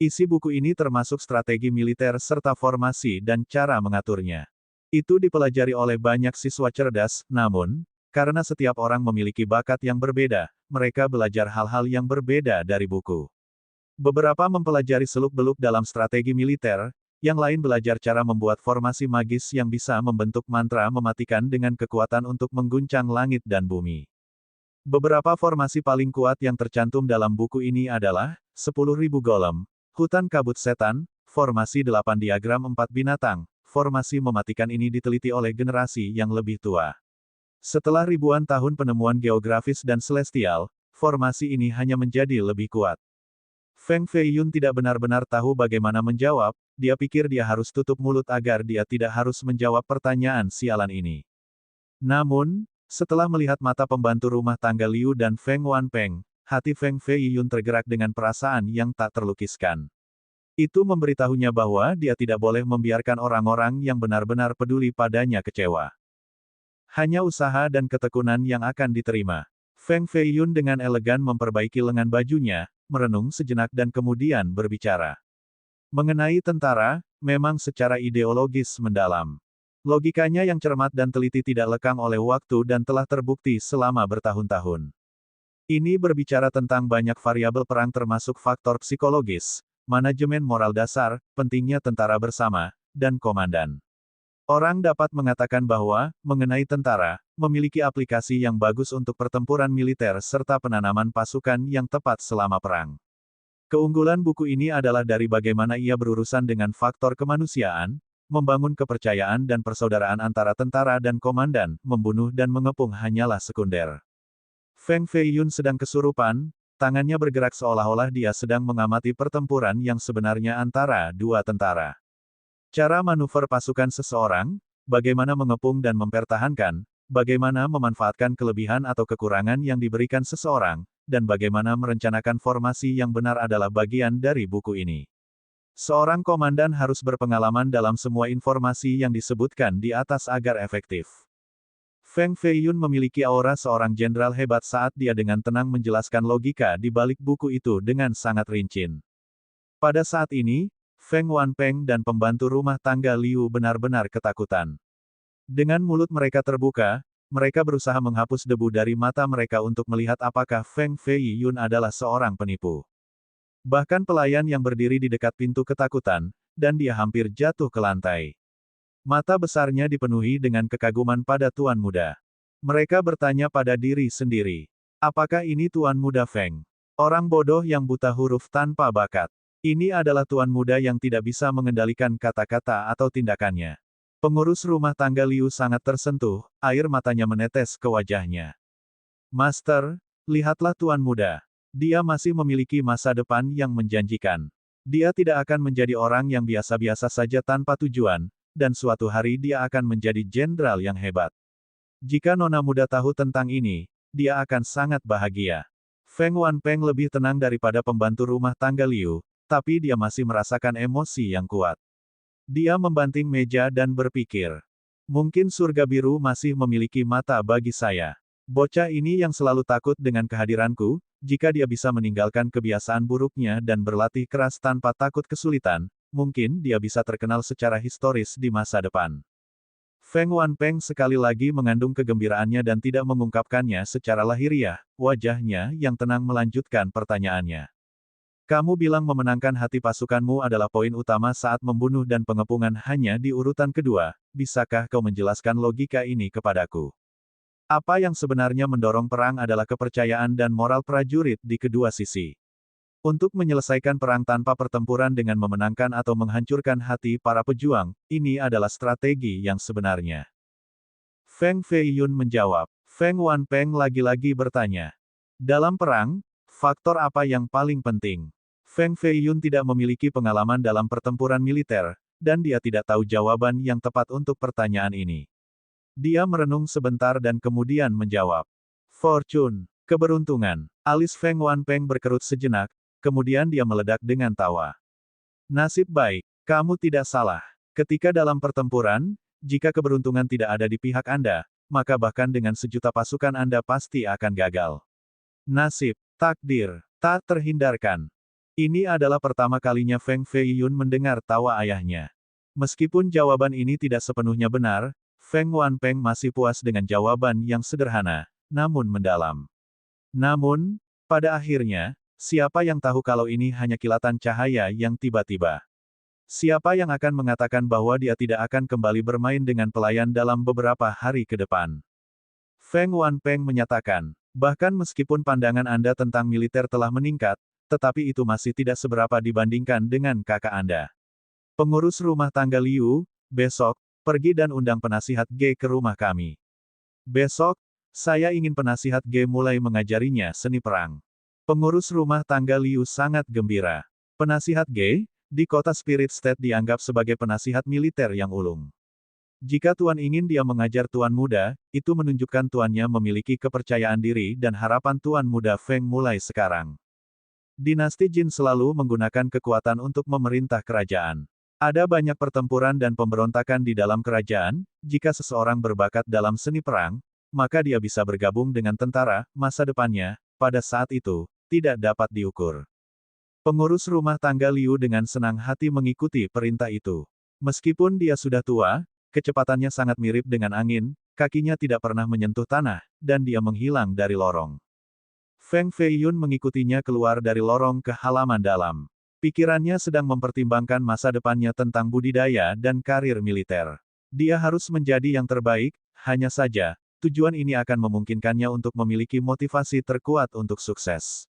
Isi buku ini termasuk strategi militer serta formasi dan cara mengaturnya. Itu dipelajari oleh banyak siswa cerdas, namun, karena setiap orang memiliki bakat yang berbeda, mereka belajar hal-hal yang berbeda dari buku. Beberapa mempelajari seluk-beluk dalam strategi militer, yang lain belajar cara membuat formasi magis yang bisa membentuk mantra mematikan dengan kekuatan untuk mengguncang langit dan bumi. Beberapa formasi paling kuat yang tercantum dalam buku ini adalah 10.000 golem, hutan kabut setan, formasi 8 diagram 4 binatang. Formasi mematikan ini diteliti oleh generasi yang lebih tua. Setelah ribuan tahun penemuan geografis dan celestial, formasi ini hanya menjadi lebih kuat. Feng Feiyun tidak benar-benar tahu bagaimana menjawab, dia pikir dia harus tutup mulut agar dia tidak harus menjawab pertanyaan sialan ini. Namun, setelah melihat mata pembantu rumah tangga Liu dan Feng Wanpeng, hati Feng Feiyun tergerak dengan perasaan yang tak terlukiskan. Itu memberitahunya bahwa dia tidak boleh membiarkan orang-orang yang benar-benar peduli padanya kecewa. Hanya usaha dan ketekunan yang akan diterima. Feng Feiyun dengan elegan memperbaiki lengan bajunya, merenung sejenak dan kemudian berbicara. Mengenai tentara, memang secara ideologis mendalam. Logikanya yang cermat dan teliti tidak lekang oleh waktu dan telah terbukti selama bertahun-tahun. Ini berbicara tentang banyak variabel perang termasuk faktor psikologis, manajemen moral dasar, pentingnya tentara bersama, dan komandan. Orang dapat mengatakan bahwa, mengenai tentara, memiliki aplikasi yang bagus untuk pertempuran militer serta penanaman pasukan yang tepat selama perang. Keunggulan buku ini adalah dari bagaimana ia berurusan dengan faktor kemanusiaan, membangun kepercayaan dan persaudaraan antara tentara dan komandan, membunuh dan mengepung hanyalah sekunder. Feng Feiyun sedang kesurupan, tangannya bergerak seolah-olah dia sedang mengamati pertempuran yang sebenarnya antara dua tentara. Cara manuver pasukan seseorang, bagaimana mengepung dan mempertahankan, bagaimana memanfaatkan kelebihan atau kekurangan yang diberikan seseorang, dan bagaimana merencanakan formasi yang benar adalah bagian dari buku ini. Seorang komandan harus berpengalaman dalam semua informasi yang disebutkan di atas agar efektif. Feng Feiyun memiliki aura seorang jenderal hebat saat dia dengan tenang menjelaskan logika di balik buku itu dengan sangat rinci. Pada saat ini, Feng Wanpeng dan pembantu rumah tangga Liu benar-benar ketakutan. Dengan mulut mereka terbuka, mereka berusaha menghapus debu dari mata mereka untuk melihat apakah Feng Feiyun adalah seorang penipu. Bahkan pelayan yang berdiri di dekat pintu ketakutan, dan dia hampir jatuh ke lantai. Mata besarnya dipenuhi dengan kekaguman pada Tuan Muda. Mereka bertanya pada diri sendiri. Apakah ini Tuan Muda Feng? Orang bodoh yang buta huruf tanpa bakat. Ini adalah Tuan Muda yang tidak bisa mengendalikan kata-kata atau tindakannya. Pengurus rumah tangga Liu sangat tersentuh, air matanya menetes ke wajahnya. Master, lihatlah Tuan Muda. Dia masih memiliki masa depan yang menjanjikan. Dia tidak akan menjadi orang yang biasa-biasa saja tanpa tujuan, dan suatu hari dia akan menjadi jenderal yang hebat. Jika Nona Muda tahu tentang ini, dia akan sangat bahagia. Feng Wanpeng lebih tenang daripada pembantu rumah tangga Liu, tapi dia masih merasakan emosi yang kuat. Dia membanting meja dan berpikir. Mungkin surga biru masih memiliki mata bagi saya. Bocah ini yang selalu takut dengan kehadiranku, jika dia bisa meninggalkan kebiasaan buruknya dan berlatih keras tanpa takut kesulitan, mungkin dia bisa terkenal secara historis di masa depan. Feng Wanpeng sekali lagi mengandung kegembiraannya dan tidak mengungkapkannya secara lahiriah, wajahnya yang tenang melanjutkan pertanyaannya. Kamu bilang memenangkan hati pasukanmu adalah poin utama saat membunuh dan pengepungan hanya di urutan kedua, bisakah kau menjelaskan logika ini kepadaku? Apa yang sebenarnya mendorong perang adalah kepercayaan dan moral prajurit di kedua sisi. Untuk menyelesaikan perang tanpa pertempuran dengan memenangkan atau menghancurkan hati para pejuang, ini adalah strategi yang sebenarnya. Feng Feiyun menjawab. Feng Wanpeng lagi-lagi bertanya. Dalam perang, faktor apa yang paling penting? Feng Feiyun tidak memiliki pengalaman dalam pertempuran militer, dan dia tidak tahu jawaban yang tepat untuk pertanyaan ini. Dia merenung sebentar dan kemudian menjawab. Fortune, keberuntungan. Alis Feng Wanpeng berkerut sejenak, kemudian dia meledak dengan tawa. Nasib baik, kamu tidak salah. Ketika dalam pertempuran, jika keberuntungan tidak ada di pihak Anda, maka bahkan dengan sejuta pasukan Anda pasti akan gagal. Nasib, takdir, tak terhindarkan. Ini adalah pertama kalinya Feng Feiyun mendengar tawa ayahnya. Meskipun jawaban ini tidak sepenuhnya benar, Feng Wanpeng masih puas dengan jawaban yang sederhana, namun mendalam. Namun, pada akhirnya, siapa yang tahu kalau ini hanya kilatan cahaya yang tiba-tiba? Siapa yang akan mengatakan bahwa dia tidak akan kembali bermain dengan pelayan dalam beberapa hari ke depan? Feng Wanpeng menyatakan, bahkan meskipun pandangan Anda tentang militer telah meningkat, tetapi itu masih tidak seberapa dibandingkan dengan kakak Anda. Pengurus rumah tangga Liu, besok, pergi dan undang penasihat Ge ke rumah kami. Besok, saya ingin penasihat Ge mulai mengajarinya seni perang. Pengurus rumah tangga Liu sangat gembira. Penasihat Ge, di kota Spirit State dianggap sebagai penasihat militer yang ulung. Jika Tuan ingin dia mengajar Tuan Muda, itu menunjukkan tuannya memiliki kepercayaan diri dan harapan Tuan Muda Feng mulai sekarang. Dinasti Jin selalu menggunakan kekuatan untuk memerintah kerajaan. Ada banyak pertempuran dan pemberontakan di dalam kerajaan, jika seseorang berbakat dalam seni perang, maka dia bisa bergabung dengan tentara, masa depannya, pada saat itu, tidak dapat diukur. Pengurus rumah tangga Liu dengan senang hati mengikuti perintah itu. Meskipun dia sudah tua, kecepatannya sangat mirip dengan angin, kakinya tidak pernah menyentuh tanah, dan dia menghilang dari lorong. Feng Feiyun mengikutinya keluar dari lorong ke halaman dalam. Pikirannya sedang mempertimbangkan masa depannya tentang budidaya dan karir militer. Dia harus menjadi yang terbaik, hanya saja, tujuan ini akan memungkinkannya untuk memiliki motivasi terkuat untuk sukses.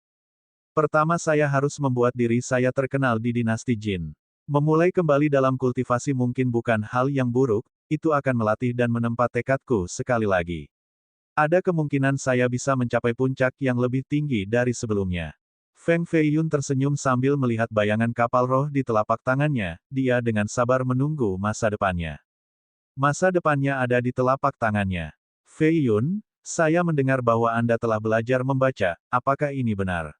Pertama saya harus membuat diri saya terkenal di dinasti Jin. Memulai kembali dalam kultivasi mungkin bukan hal yang buruk, itu akan melatih dan menempa tekadku sekali lagi. Ada kemungkinan saya bisa mencapai puncak yang lebih tinggi dari sebelumnya. Feng Feiyun tersenyum sambil melihat bayangan kapal roh di telapak tangannya, dia dengan sabar menunggu masa depannya. Masa depannya ada di telapak tangannya. Feiyun, saya mendengar bahwa Anda telah belajar membaca, apakah ini benar?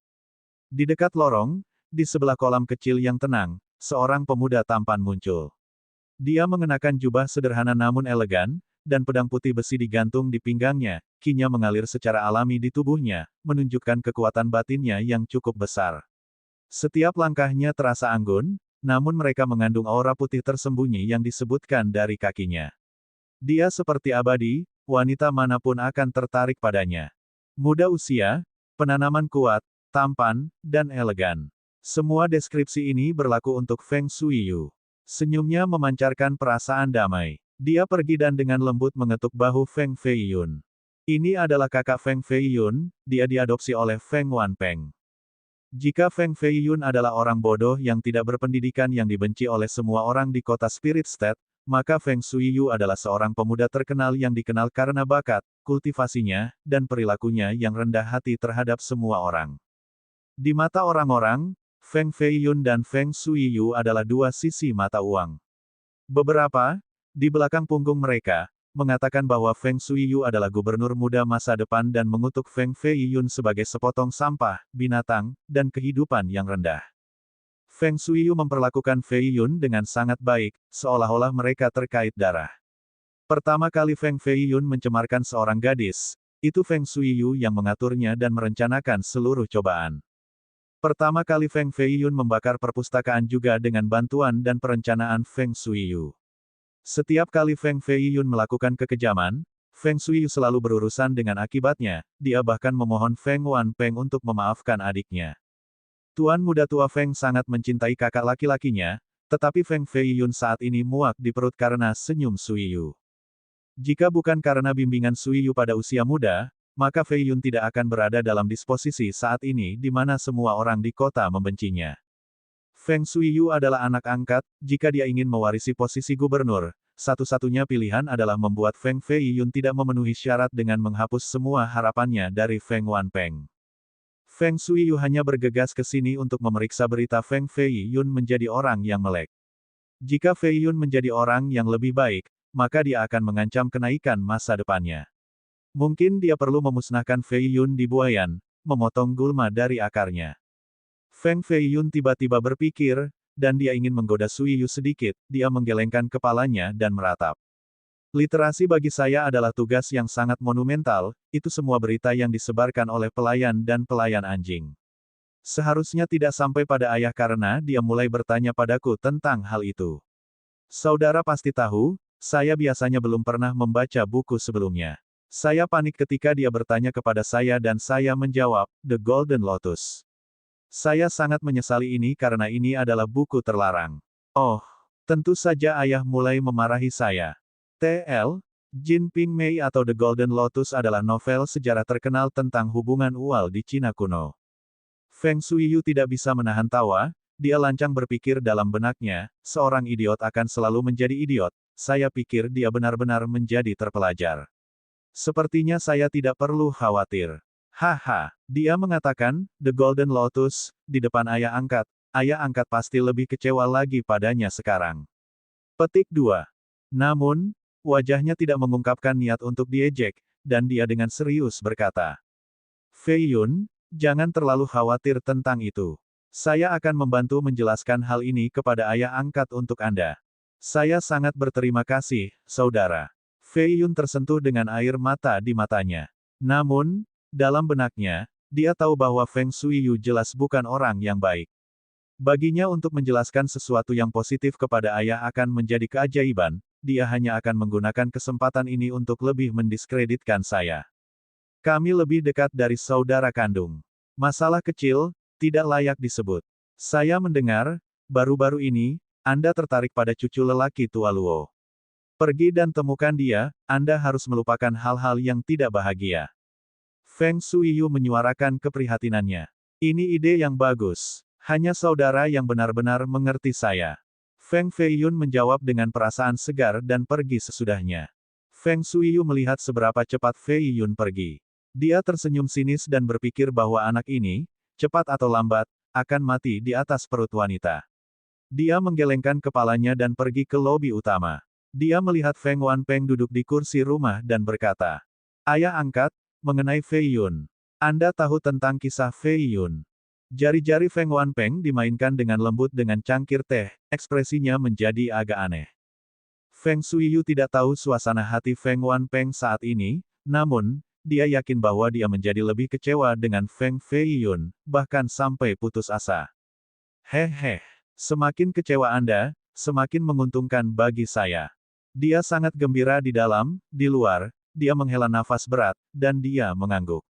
Di dekat lorong, di sebelah kolam kecil yang tenang, seorang pemuda tampan muncul. Dia mengenakan jubah sederhana namun elegan, dan pedang putih besi digantung di pinggangnya, kinya mengalir secara alami di tubuhnya, menunjukkan kekuatan batinnya yang cukup besar. Setiap langkahnya terasa anggun, namun mereka mengandung aura putih tersembunyi yang disebutkan dari kakinya. Dia seperti abadi, wanita manapun akan tertarik padanya. Muda usia, penanaman kuat, tampan, dan elegan. Semua deskripsi ini berlaku untuk Feng Shuiyu. Senyumnya memancarkan perasaan damai. Dia pergi dan dengan lembut mengetuk bahu Feng Feiyun. Ini adalah kakak Feng Feiyun, dia diadopsi oleh Feng Wanpeng. Jika Feng Feiyun adalah orang bodoh yang tidak berpendidikan yang dibenci oleh semua orang di kota Spirit State, maka Feng Shuiyu adalah seorang pemuda terkenal yang dikenal karena bakat, kultivasinya, dan perilakunya yang rendah hati terhadap semua orang. Di mata orang-orang, Feng Feiyun dan Feng Shuiyu adalah dua sisi mata uang. Beberapa, di belakang punggung mereka, mengatakan bahwa Feng Shuiyu adalah gubernur muda masa depan dan mengutuk Feng Feiyun sebagai sepotong sampah, binatang, dan kehidupan yang rendah. Feng Shuiyu memperlakukan Feiyun dengan sangat baik, seolah-olah mereka terkait darah. Pertama kali Feng Feiyun mencemarkan seorang gadis, itu Feng Shuiyu yang mengaturnya dan merencanakan seluruh cobaan. Pertama kali Feng Feiyun membakar perpustakaan juga dengan bantuan dan perencanaan Feng Shuiyu. Setiap kali Feng Feiyun melakukan kekejaman, Feng Shuiyu selalu berurusan dengan akibatnya, dia bahkan memohon Feng Wanpeng untuk memaafkan adiknya. Tuan muda tua Feng sangat mencintai kakak laki-lakinya, tetapi Feng Feiyun saat ini muak di perut karena senyum Shuiyu. Jika bukan karena bimbingan Shuiyu pada usia muda, maka Feiyun tidak akan berada dalam disposisi saat ini di mana semua orang di kota membencinya. Feng Shuiyu adalah anak angkat, jika dia ingin mewarisi posisi gubernur, satu-satunya pilihan adalah membuat Feng Feiyun tidak memenuhi syarat dengan menghapus semua harapannya dari Feng Wanpeng. Feng Shuiyu hanya bergegas ke sini untuk memeriksa berita Feng Feiyun menjadi orang yang melek. Jika Feiyun menjadi orang yang lebih baik, maka dia akan mengancam kenaikan masa depannya. Mungkin dia perlu memusnahkan Feiyun di buayan, memotong gulma dari akarnya. Feng Feiyun tiba-tiba berpikir, dan dia ingin menggoda Shuiyu sedikit, dia menggelengkan kepalanya dan meratap. Literasi bagi saya adalah tugas yang sangat monumental, itu semua berita yang disebarkan oleh pelayan dan pelayan anjing. Seharusnya tidak sampai pada ayah karena dia mulai bertanya padaku tentang hal itu. Saudara pasti tahu, saya biasanya belum pernah membaca buku sebelumnya. Saya panik ketika dia bertanya kepada saya dan saya menjawab, The Golden Lotus. Saya sangat menyesali ini karena ini adalah buku terlarang. Oh, tentu saja ayah mulai memarahi saya. T.L. Jin Ping Mei atau The Golden Lotus adalah novel sejarah terkenal tentang hubungan ual di Cina kuno. Feng Shuiyu tidak bisa menahan tawa, dia lancang berpikir dalam benaknya, seorang idiot akan selalu menjadi idiot, saya pikir dia benar-benar menjadi terpelajar. Sepertinya saya tidak perlu khawatir. Haha, dia mengatakan, The Golden Lotus, di depan ayah angkat pasti lebih kecewa lagi padanya sekarang. Petik 2. Namun, wajahnya tidak mengungkapkan niat untuk diejek, dan dia dengan serius berkata, Feiyun, jangan terlalu khawatir tentang itu. Saya akan membantu menjelaskan hal ini kepada ayah angkat untuk Anda. Saya sangat berterima kasih, saudara. Feiyun tersentuh dengan air mata di matanya. Namun, dalam benaknya, dia tahu bahwa Feng Shuiyu jelas bukan orang yang baik. Baginya untuk menjelaskan sesuatu yang positif kepada ayah akan menjadi keajaiban, dia hanya akan menggunakan kesempatan ini untuk lebih mendiskreditkan saya. Kami lebih dekat dari saudara kandung. Masalah kecil, tidak layak disebut. Saya mendengar, baru-baru ini, Anda tertarik pada cucu lelaki tua Luo. Pergi dan temukan dia, Anda harus melupakan hal-hal yang tidak bahagia. Feng Shuiyu menyuarakan keprihatinannya. Ini ide yang bagus. Hanya saudara yang benar-benar mengerti saya. Feng Feiyun menjawab dengan perasaan segar dan pergi sesudahnya. Feng Shuiyu melihat seberapa cepat Feiyun pergi. Dia tersenyum sinis dan berpikir bahwa anak ini, cepat atau lambat, akan mati di atas perut wanita. Dia menggelengkan kepalanya dan pergi ke lobi utama. Dia melihat Feng Wanpeng duduk di kursi rumah dan berkata, "Ayah angkat, mengenai Feiyun. Anda tahu tentang kisah Feiyun?" Jari-jari Feng Wanpeng dimainkan dengan lembut dengan cangkir teh, ekspresinya menjadi agak aneh. Feng Shuiyu tidak tahu suasana hati Feng Wanpeng saat ini, namun, dia yakin bahwa dia menjadi lebih kecewa dengan Feng Feiyun, bahkan sampai putus asa. Hehe, semakin kecewa Anda, semakin menguntungkan bagi saya. Dia sangat gembira di dalam, di luar, dia menghela nafas berat, dan dia mengangguk.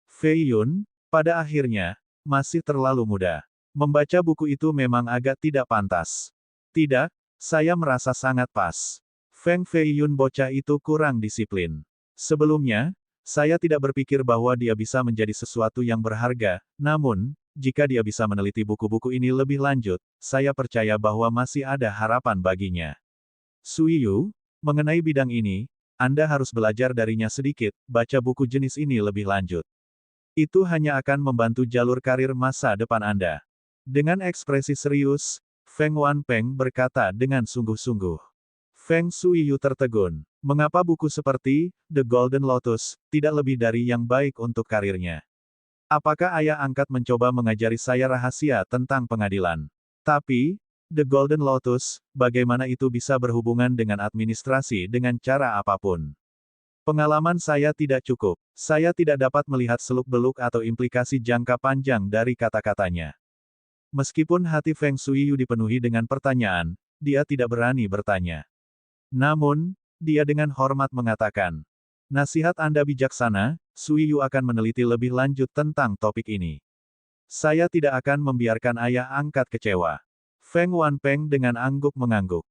Feiyun, pada akhirnya, masih terlalu muda. Membaca buku itu memang agak tidak pantas. Tidak, saya merasa sangat pas. Feng Feiyun bocah itu kurang disiplin. Sebelumnya, saya tidak berpikir bahwa dia bisa menjadi sesuatu yang berharga, namun, jika dia bisa meneliti buku-buku ini lebih lanjut, saya percaya bahwa masih ada harapan baginya. Shuiyu, mengenai bidang ini, Anda harus belajar darinya sedikit, baca buku jenis ini lebih lanjut. Itu hanya akan membantu jalur karir masa depan Anda. Dengan ekspresi serius, Feng Wanpeng berkata dengan sungguh-sungguh. Feng Shuiyu tertegun. Mengapa buku seperti The Golden Lotus tidak lebih dari yang baik untuk karirnya? Apakah ayah angkat mencoba mengajari saya rahasia tentang pengadilan? Tapi, The Golden Lotus, bagaimana itu bisa berhubungan dengan administrasi dengan cara apapun? Pengalaman saya tidak cukup. Saya tidak dapat melihat seluk-beluk atau implikasi jangka panjang dari kata-katanya. Meskipun hati Feng Shuiyu dipenuhi dengan pertanyaan, dia tidak berani bertanya. Namun, dia dengan hormat mengatakan, "Nasihat Anda bijaksana, Shuiyu akan meneliti lebih lanjut tentang topik ini. Saya tidak akan membiarkan ayah angkat kecewa." Feng Wanpeng dengan angguk mengangguk.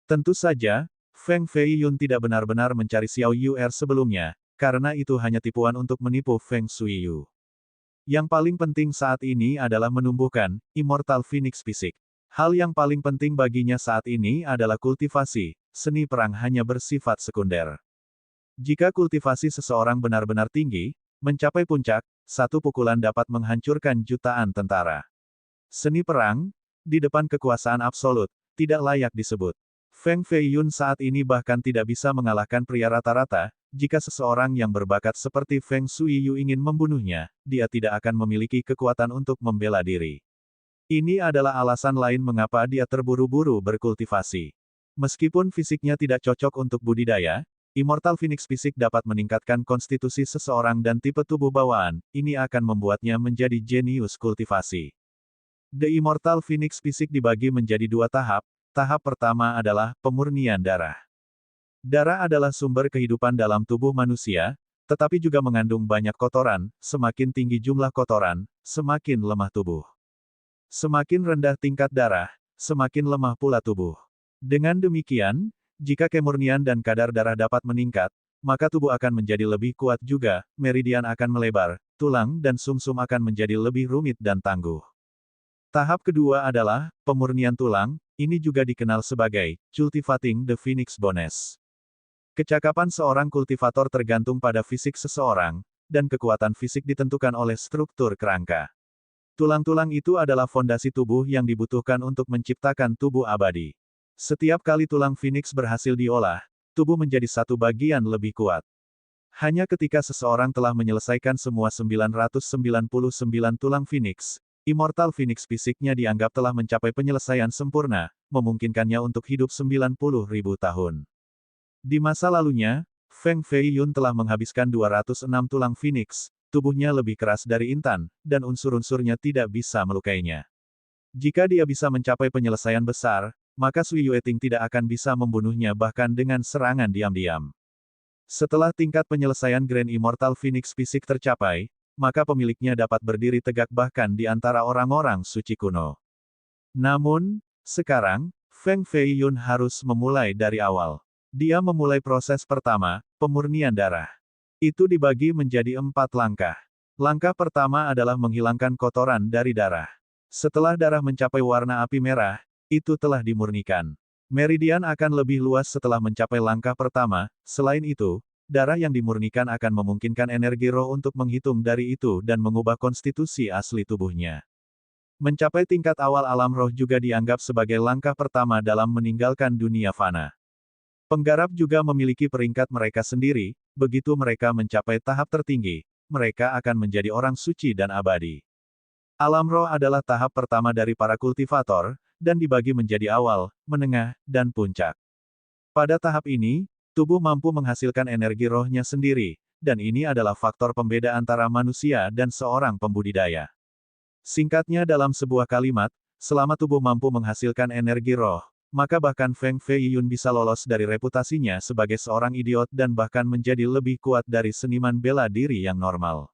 Tentu saja, Feng Feiyun tidak benar-benar mencari Xiao Yuer sebelumnya, karena itu hanya tipuan untuk menipu Feng Shuiyu. Yang paling penting saat ini adalah menumbuhkan Immortal Phoenix Fisik. Hal yang paling penting baginya saat ini adalah kultivasi, seni perang hanya bersifat sekunder. Jika kultivasi seseorang benar-benar tinggi, mencapai puncak, satu pukulan dapat menghancurkan jutaan tentara. Seni perang, di depan kekuasaan absolut, tidak layak disebut. Feng Feiyun saat ini bahkan tidak bisa mengalahkan pria rata-rata, jika seseorang yang berbakat seperti Feng Shuiyu ingin membunuhnya, dia tidak akan memiliki kekuatan untuk membela diri. Ini adalah alasan lain mengapa dia terburu-buru berkultivasi. Meskipun fisiknya tidak cocok untuk budidaya, Immortal Phoenix Fisik dapat meningkatkan konstitusi seseorang dan tipe tubuh bawaan, ini akan membuatnya menjadi jenius kultivasi. The Immortal Phoenix Fisik dibagi menjadi dua tahap. Tahap pertama adalah pemurnian darah. Darah adalah sumber kehidupan dalam tubuh manusia, tetapi juga mengandung banyak kotoran. Semakin tinggi jumlah kotoran, semakin lemah tubuh. Semakin rendah tingkat darah, semakin lemah pula tubuh. Dengan demikian, jika kemurnian dan kadar darah dapat meningkat, maka tubuh akan menjadi lebih kuat juga, meridian akan melebar, tulang dan sumsum akan menjadi lebih rumit dan tangguh. Tahap kedua adalah pemurnian tulang. Ini juga dikenal sebagai cultivating the phoenix bones. Kecakapan seorang kultivator tergantung pada fisik seseorang, dan kekuatan fisik ditentukan oleh struktur kerangka. Tulang-tulang itu adalah fondasi tubuh yang dibutuhkan untuk menciptakan tubuh abadi. Setiap kali tulang phoenix berhasil diolah, tubuh menjadi satu bagian lebih kuat. Hanya ketika seseorang telah menyelesaikan semua 999 tulang phoenix, Immortal Phoenix fisiknya dianggap telah mencapai penyelesaian sempurna, memungkinkannya untuk hidup 90.000 tahun. Di masa lalunya, Feng Feiyun telah menghabiskan 206 tulang phoenix, tubuhnya lebih keras dari intan, dan unsur-unsurnya tidak bisa melukainya. Jika dia bisa mencapai penyelesaian besar, maka Sui Yueting tidak akan bisa membunuhnya bahkan dengan serangan diam-diam. Setelah tingkat penyelesaian Grand Immortal Phoenix Fisik tercapai, maka pemiliknya dapat berdiri tegak bahkan di antara orang-orang suci kuno. Namun, sekarang, Feng Feiyun harus memulai dari awal. Dia memulai proses pertama, pemurnian darah. Itu dibagi menjadi 4 langkah. Langkah pertama adalah menghilangkan kotoran dari darah. Setelah darah mencapai warna api merah, itu telah dimurnikan. Meridian akan lebih luas setelah mencapai langkah pertama. Selain itu, darah yang dimurnikan akan memungkinkan energi roh untuk menghitung dari itu dan mengubah konstitusi asli tubuhnya. Mencapai tingkat awal alam roh juga dianggap sebagai langkah pertama dalam meninggalkan dunia fana. Penggarap juga memiliki peringkat mereka sendiri, begitu mereka mencapai tahap tertinggi, mereka akan menjadi orang suci dan abadi. Alam roh adalah tahap pertama dari para kultivator, dan dibagi menjadi awal, menengah, dan puncak. Pada tahap ini, tubuh mampu menghasilkan energi rohnya sendiri, dan ini adalah faktor pembeda antara manusia dan seorang pembudidaya. Singkatnya dalam sebuah kalimat, selama tubuh mampu menghasilkan energi roh, maka bahkan Feng Feiyun bisa lolos dari reputasinya sebagai seorang idiot dan bahkan menjadi lebih kuat dari seniman bela diri yang normal.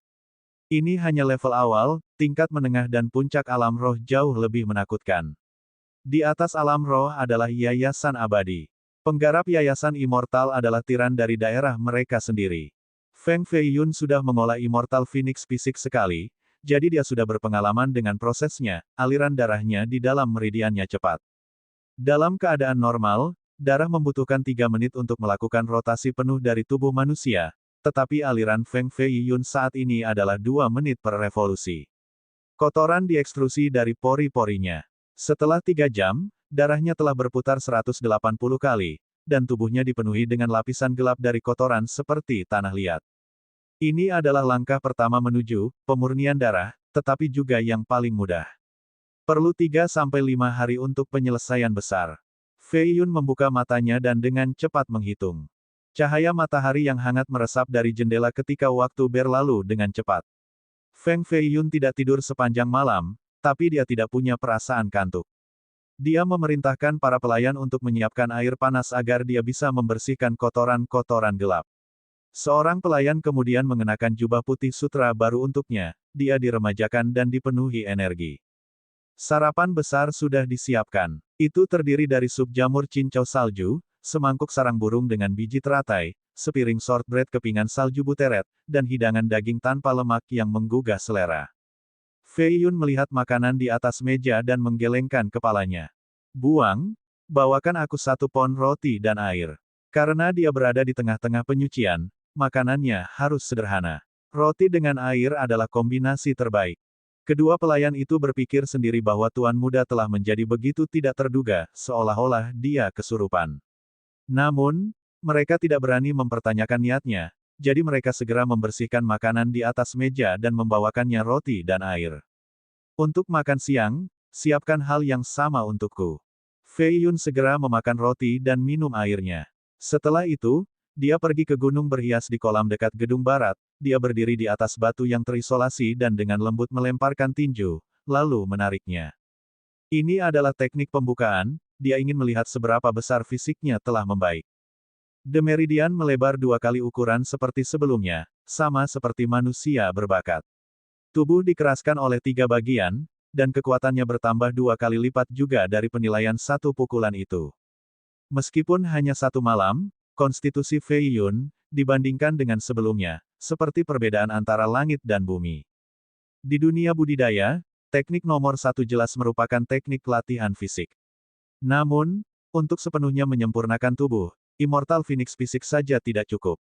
Ini hanya level awal, tingkat menengah dan puncak alam roh jauh lebih menakutkan. Di atas alam roh adalah yayasan abadi. Penggarap yayasan immortal adalah tiran dari daerah mereka sendiri. Feng Feiyun sudah mengolah Immortal Phoenix fisik sekali, jadi dia sudah berpengalaman dengan prosesnya, aliran darahnya di dalam meridiannya cepat. Dalam keadaan normal, darah membutuhkan 3 menit untuk melakukan rotasi penuh dari tubuh manusia, tetapi aliran Feng Feiyun saat ini adalah 2 menit per revolusi. Kotoran diekstrusi dari pori-porinya. Setelah 3 jam, darahnya telah berputar 180 kali, dan tubuhnya dipenuhi dengan lapisan gelap dari kotoran seperti tanah liat. Ini adalah langkah pertama menuju pemurnian darah, tetapi juga yang paling mudah. Perlu 3-5 hari untuk penyelesaian besar. Feiyun membuka matanya dan dengan cepat menghitung. Cahaya matahari yang hangat meresap dari jendela ketika waktu berlalu dengan cepat. Feng Feiyun tidak tidur sepanjang malam, tapi dia tidak punya perasaan kantuk. Dia memerintahkan para pelayan untuk menyiapkan air panas agar dia bisa membersihkan kotoran-kotoran gelap. Seorang pelayan kemudian mengenakan jubah putih sutra baru untuknya, dia diremajakan dan dipenuhi energi. Sarapan besar sudah disiapkan. Itu terdiri dari sup jamur cincau salju, semangkuk sarang burung dengan biji teratai, sepiring shortbread kepingan salju buteret, dan hidangan daging tanpa lemak yang menggugah selera. Feiyun melihat makanan di atas meja dan menggelengkan kepalanya. Buang, bawakan aku 1 pon roti dan air. Karena dia berada di tengah-tengah penyucian, makanannya harus sederhana. Roti dengan air adalah kombinasi terbaik. Kedua pelayan itu berpikir sendiri bahwa tuan muda telah menjadi begitu tidak terduga, seolah-olah dia kesurupan. Namun, mereka tidak berani mempertanyakan niatnya, jadi mereka segera membersihkan makanan di atas meja dan membawakannya roti dan air. Untuk makan siang, siapkan hal yang sama untukku. Feiyun segera memakan roti dan minum airnya. Setelah itu, dia pergi ke gunung berhias di kolam dekat gedung barat, dia berdiri di atas batu yang terisolasi dan dengan lembut melemparkan tinju, lalu menariknya. Ini adalah teknik pembukaan, dia ingin melihat seberapa besar fisiknya telah membaik. The Meridian melebar 2 kali ukuran seperti sebelumnya, sama seperti manusia berbakat. Tubuh dikeraskan oleh 3 bagian, dan kekuatannya bertambah 2 kali lipat juga dari penilaian 1 pukulan itu. Meskipun hanya 1 malam, konstitusi Feiyun, dibandingkan dengan sebelumnya, seperti perbedaan antara langit dan bumi. Di dunia budidaya, teknik nomor 1 jelas merupakan teknik latihan fisik. Namun, untuk sepenuhnya menyempurnakan tubuh, Immortal Phoenix fisik saja tidak cukup.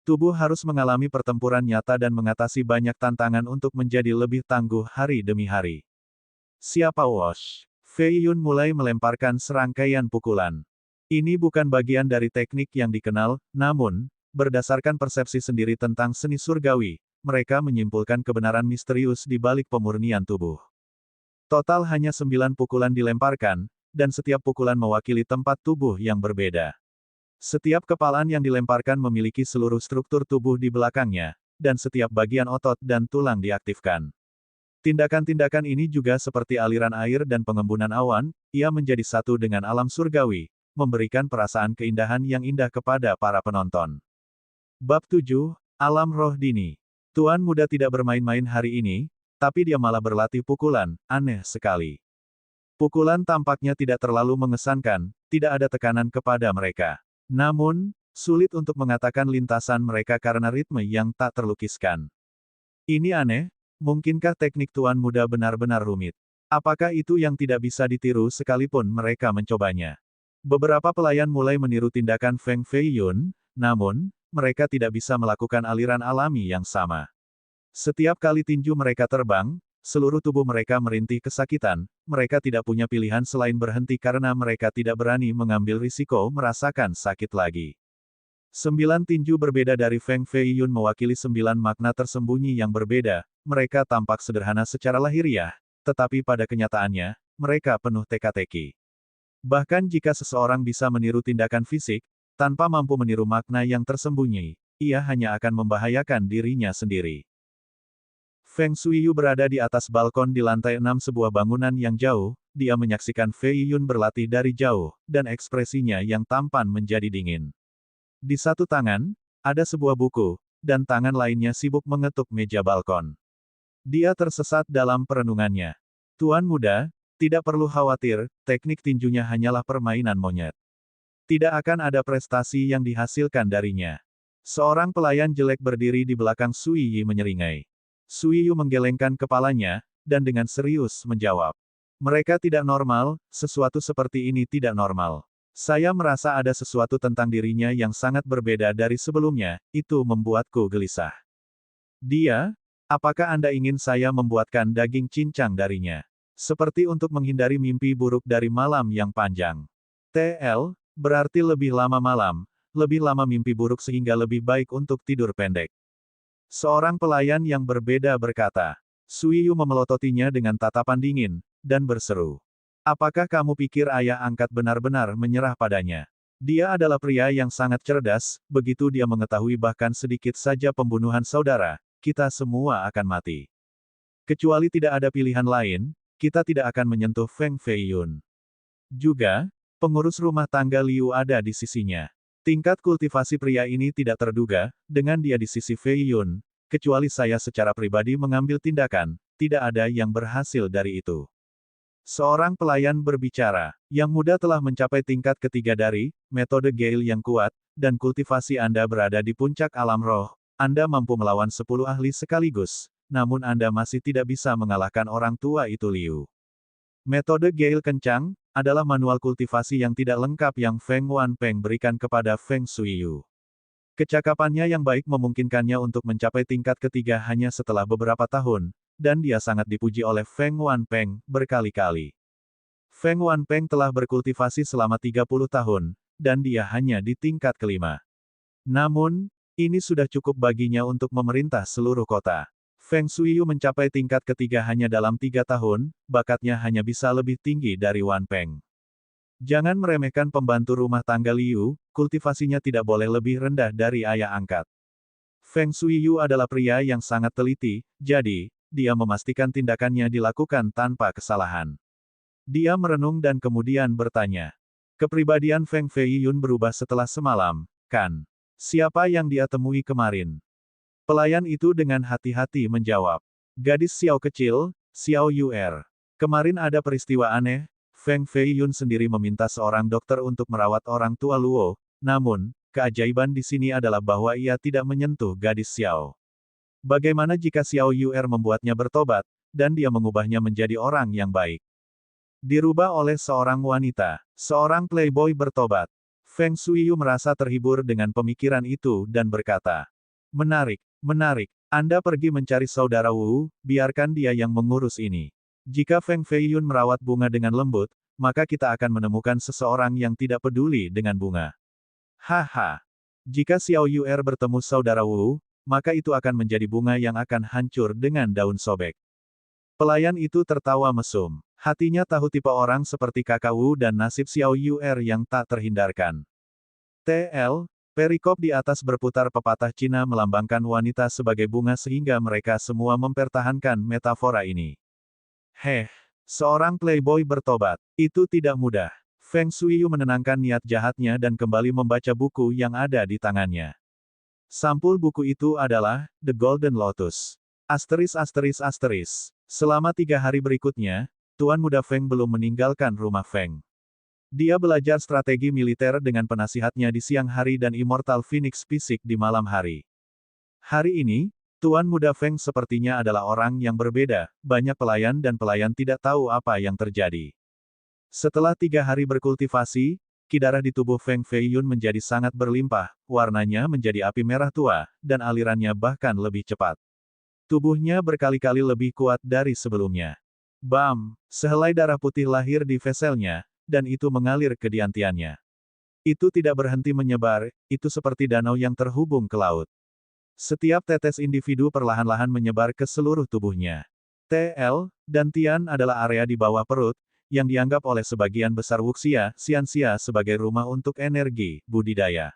Tubuh harus mengalami pertempuran nyata dan mengatasi banyak tantangan untuk menjadi lebih tangguh hari demi hari. Siapa Wash? Feiyun mulai melemparkan serangkaian pukulan. Ini bukan bagian dari teknik yang dikenal, namun, berdasarkan persepsi sendiri tentang seni surgawi, mereka menyimpulkan kebenaran misterius di balik pemurnian tubuh. Total hanya 9 pukulan dilemparkan, dan setiap pukulan mewakili tempat tubuh yang berbeda. Setiap kepalan yang dilemparkan memiliki seluruh struktur tubuh di belakangnya, dan setiap bagian otot dan tulang diaktifkan. Tindakan-tindakan ini juga seperti aliran air dan pengembunan awan, ia menjadi satu dengan alam surgawi, memberikan perasaan keindahan yang indah kepada para penonton. Bab 7, Alam Roh Dini. Tuan muda tidak bermain-main hari ini, tapi dia malah berlatih pukulan, aneh sekali. Pukulan tampaknya tidak terlalu mengesankan, tidak ada tekanan kepada mereka. Namun, sulit untuk mengatakan lintasan mereka karena ritme yang tak terlukiskan. Ini aneh, mungkinkah teknik tuan muda benar-benar rumit? Apakah itu yang tidak bisa ditiru sekalipun mereka mencobanya? Beberapa pelayan mulai meniru tindakan Feng Feiyun, namun, mereka tidak bisa melakukan aliran alami yang sama. Setiap kali tinju mereka terbang, seluruh tubuh mereka merintih kesakitan, mereka tidak punya pilihan selain berhenti karena mereka tidak berani mengambil risiko merasakan sakit lagi. 9 tinju berbeda dari Feng Feiyun mewakili 9 makna tersembunyi yang berbeda, mereka tampak sederhana secara lahiriah, tetapi pada kenyataannya, mereka penuh teka-teki. Bahkan jika seseorang bisa meniru tindakan fisik, tanpa mampu meniru makna yang tersembunyi, ia hanya akan membahayakan dirinya sendiri. Feng Shuiyu berada di atas balkon di lantai 6 sebuah bangunan yang jauh, dia menyaksikan Fei Yun berlatih dari jauh, dan ekspresinya yang tampan menjadi dingin. Di satu tangan, ada sebuah buku, dan tangan lainnya sibuk mengetuk meja balkon. Dia tersesat dalam perenungannya. Tuan muda, tidak perlu khawatir, teknik tinjunya hanyalah permainan monyet. Tidak akan ada prestasi yang dihasilkan darinya. Seorang pelayan jelek berdiri di belakang Sui Yi menyeringai. Sui Yu menggelengkan kepalanya, dan dengan serius menjawab. Mereka tidak normal, sesuatu seperti ini tidak normal. Saya merasa ada sesuatu tentang dirinya yang sangat berbeda dari sebelumnya, itu membuatku gelisah. Dia, apakah Anda ingin saya membuatkan daging cincang darinya? Seperti untuk menghindari mimpi buruk dari malam yang panjang. TL, berarti lebih lama malam, lebih lama mimpi buruk sehingga lebih baik untuk tidur pendek. Seorang pelayan yang berbeda berkata. Sui Yu memelototinya dengan tatapan dingin, dan berseru. Apakah kamu pikir ayah angkat benar-benar menyerah padanya? Dia adalah pria yang sangat cerdas, begitu dia mengetahui bahkan sedikit saja pembunuhan saudara, kita semua akan mati. Kecuali tidak ada pilihan lain, kita tidak akan menyentuh Feng Feiyun. Juga, pengurus rumah tangga Liu ada di sisinya. Tingkat kultivasi pria ini tidak terduga, dengan dia di sisi Fei Yun, kecuali saya secara pribadi mengambil tindakan, tidak ada yang berhasil dari itu. Seorang pelayan berbicara, yang muda telah mencapai tingkat ketiga dari metode Gale yang kuat, dan kultivasi Anda berada di puncak alam roh, Anda mampu melawan 10 ahli sekaligus, namun Anda masih tidak bisa mengalahkan orang tua itu Liu. Metode Gale kencang, adalah manual kultivasi yang tidak lengkap yang Feng Wanpeng berikan kepada Feng Shuiyu. Kecakapannya yang baik memungkinkannya untuk mencapai tingkat ketiga hanya setelah beberapa tahun, dan dia sangat dipuji oleh Feng Wanpeng berkali-kali. Feng Wanpeng telah berkultivasi selama 30 tahun, dan dia hanya di tingkat kelima. Namun, ini sudah cukup baginya untuk memerintah seluruh kota. Feng Shuiyu mencapai tingkat ketiga hanya dalam 3 tahun, bakatnya hanya bisa lebih tinggi dari Wan Peng. Jangan meremehkan pembantu rumah tangga Liu, kultivasinya tidak boleh lebih rendah dari ayah angkat. Feng Shuiyu adalah pria yang sangat teliti, jadi, dia memastikan tindakannya dilakukan tanpa kesalahan. Dia merenung dan kemudian bertanya. Kepribadian Feng Feiyun berubah setelah semalam, kan? Siapa yang dia temui kemarin? Pelayan itu dengan hati-hati menjawab. Gadis Xiao kecil, Xiao Yuer. Kemarin ada peristiwa aneh, Feng Feiyun sendiri meminta seorang dokter untuk merawat orang tua Luo, namun, keajaiban di sini adalah bahwa ia tidak menyentuh gadis Xiao. Bagaimana jika Xiao Yuer membuatnya bertobat, dan dia mengubahnya menjadi orang yang baik? Dirubah oleh seorang wanita, seorang playboy bertobat. Feng Shuiyu merasa terhibur dengan pemikiran itu dan berkata, menarik, menarik. Anda pergi mencari saudara Wu, biarkan dia yang mengurus ini. Jika Feng Feiyun merawat bunga dengan lembut, maka kita akan menemukan seseorang yang tidak peduli dengan bunga. Haha. Jika Xiao Yuer bertemu saudara Wu, maka itu akan menjadi bunga yang akan hancur dengan daun sobek. Pelayan itu tertawa mesum. Hatinya tahu tipe orang seperti kakak Wu dan nasib Xiao Yuer yang tak terhindarkan. TL, perikop di atas berputar pepatah Cina melambangkan wanita sebagai bunga sehingga mereka semua mempertahankan metafora ini. Seorang playboy bertobat. Itu tidak mudah. Feng Shuiyu menenangkan niat jahatnya dan kembali membaca buku yang ada di tangannya. Sampul buku itu adalah The Golden Lotus. Selama 3 hari berikutnya, Tuan Muda Feng belum meninggalkan rumah Feng. Dia belajar strategi militer dengan penasihatnya di siang hari dan Immortal Phoenix fisik di malam hari. Hari ini, Tuan Muda Feng sepertinya adalah orang yang berbeda, banyak pelayan dan pelayan tidak tahu apa yang terjadi. Setelah 3 hari berkultivasi, ki darah di tubuh Feng Feiyun menjadi sangat berlimpah, warnanya menjadi api merah tua, dan alirannya bahkan lebih cepat. Tubuhnya berkali-kali lebih kuat dari sebelumnya. Bam! Sehelai darah putih lahir di veselnya, dan itu mengalir ke diantiannya. Itu tidak berhenti menyebar, itu seperti danau yang terhubung ke laut. Setiap tetes individu perlahan-lahan menyebar ke seluruh tubuhnya. TL dan Tian adalah area di bawah perut, yang dianggap oleh sebagian besar Wuxia, Xianxia sebagai rumah untuk energi, budidaya.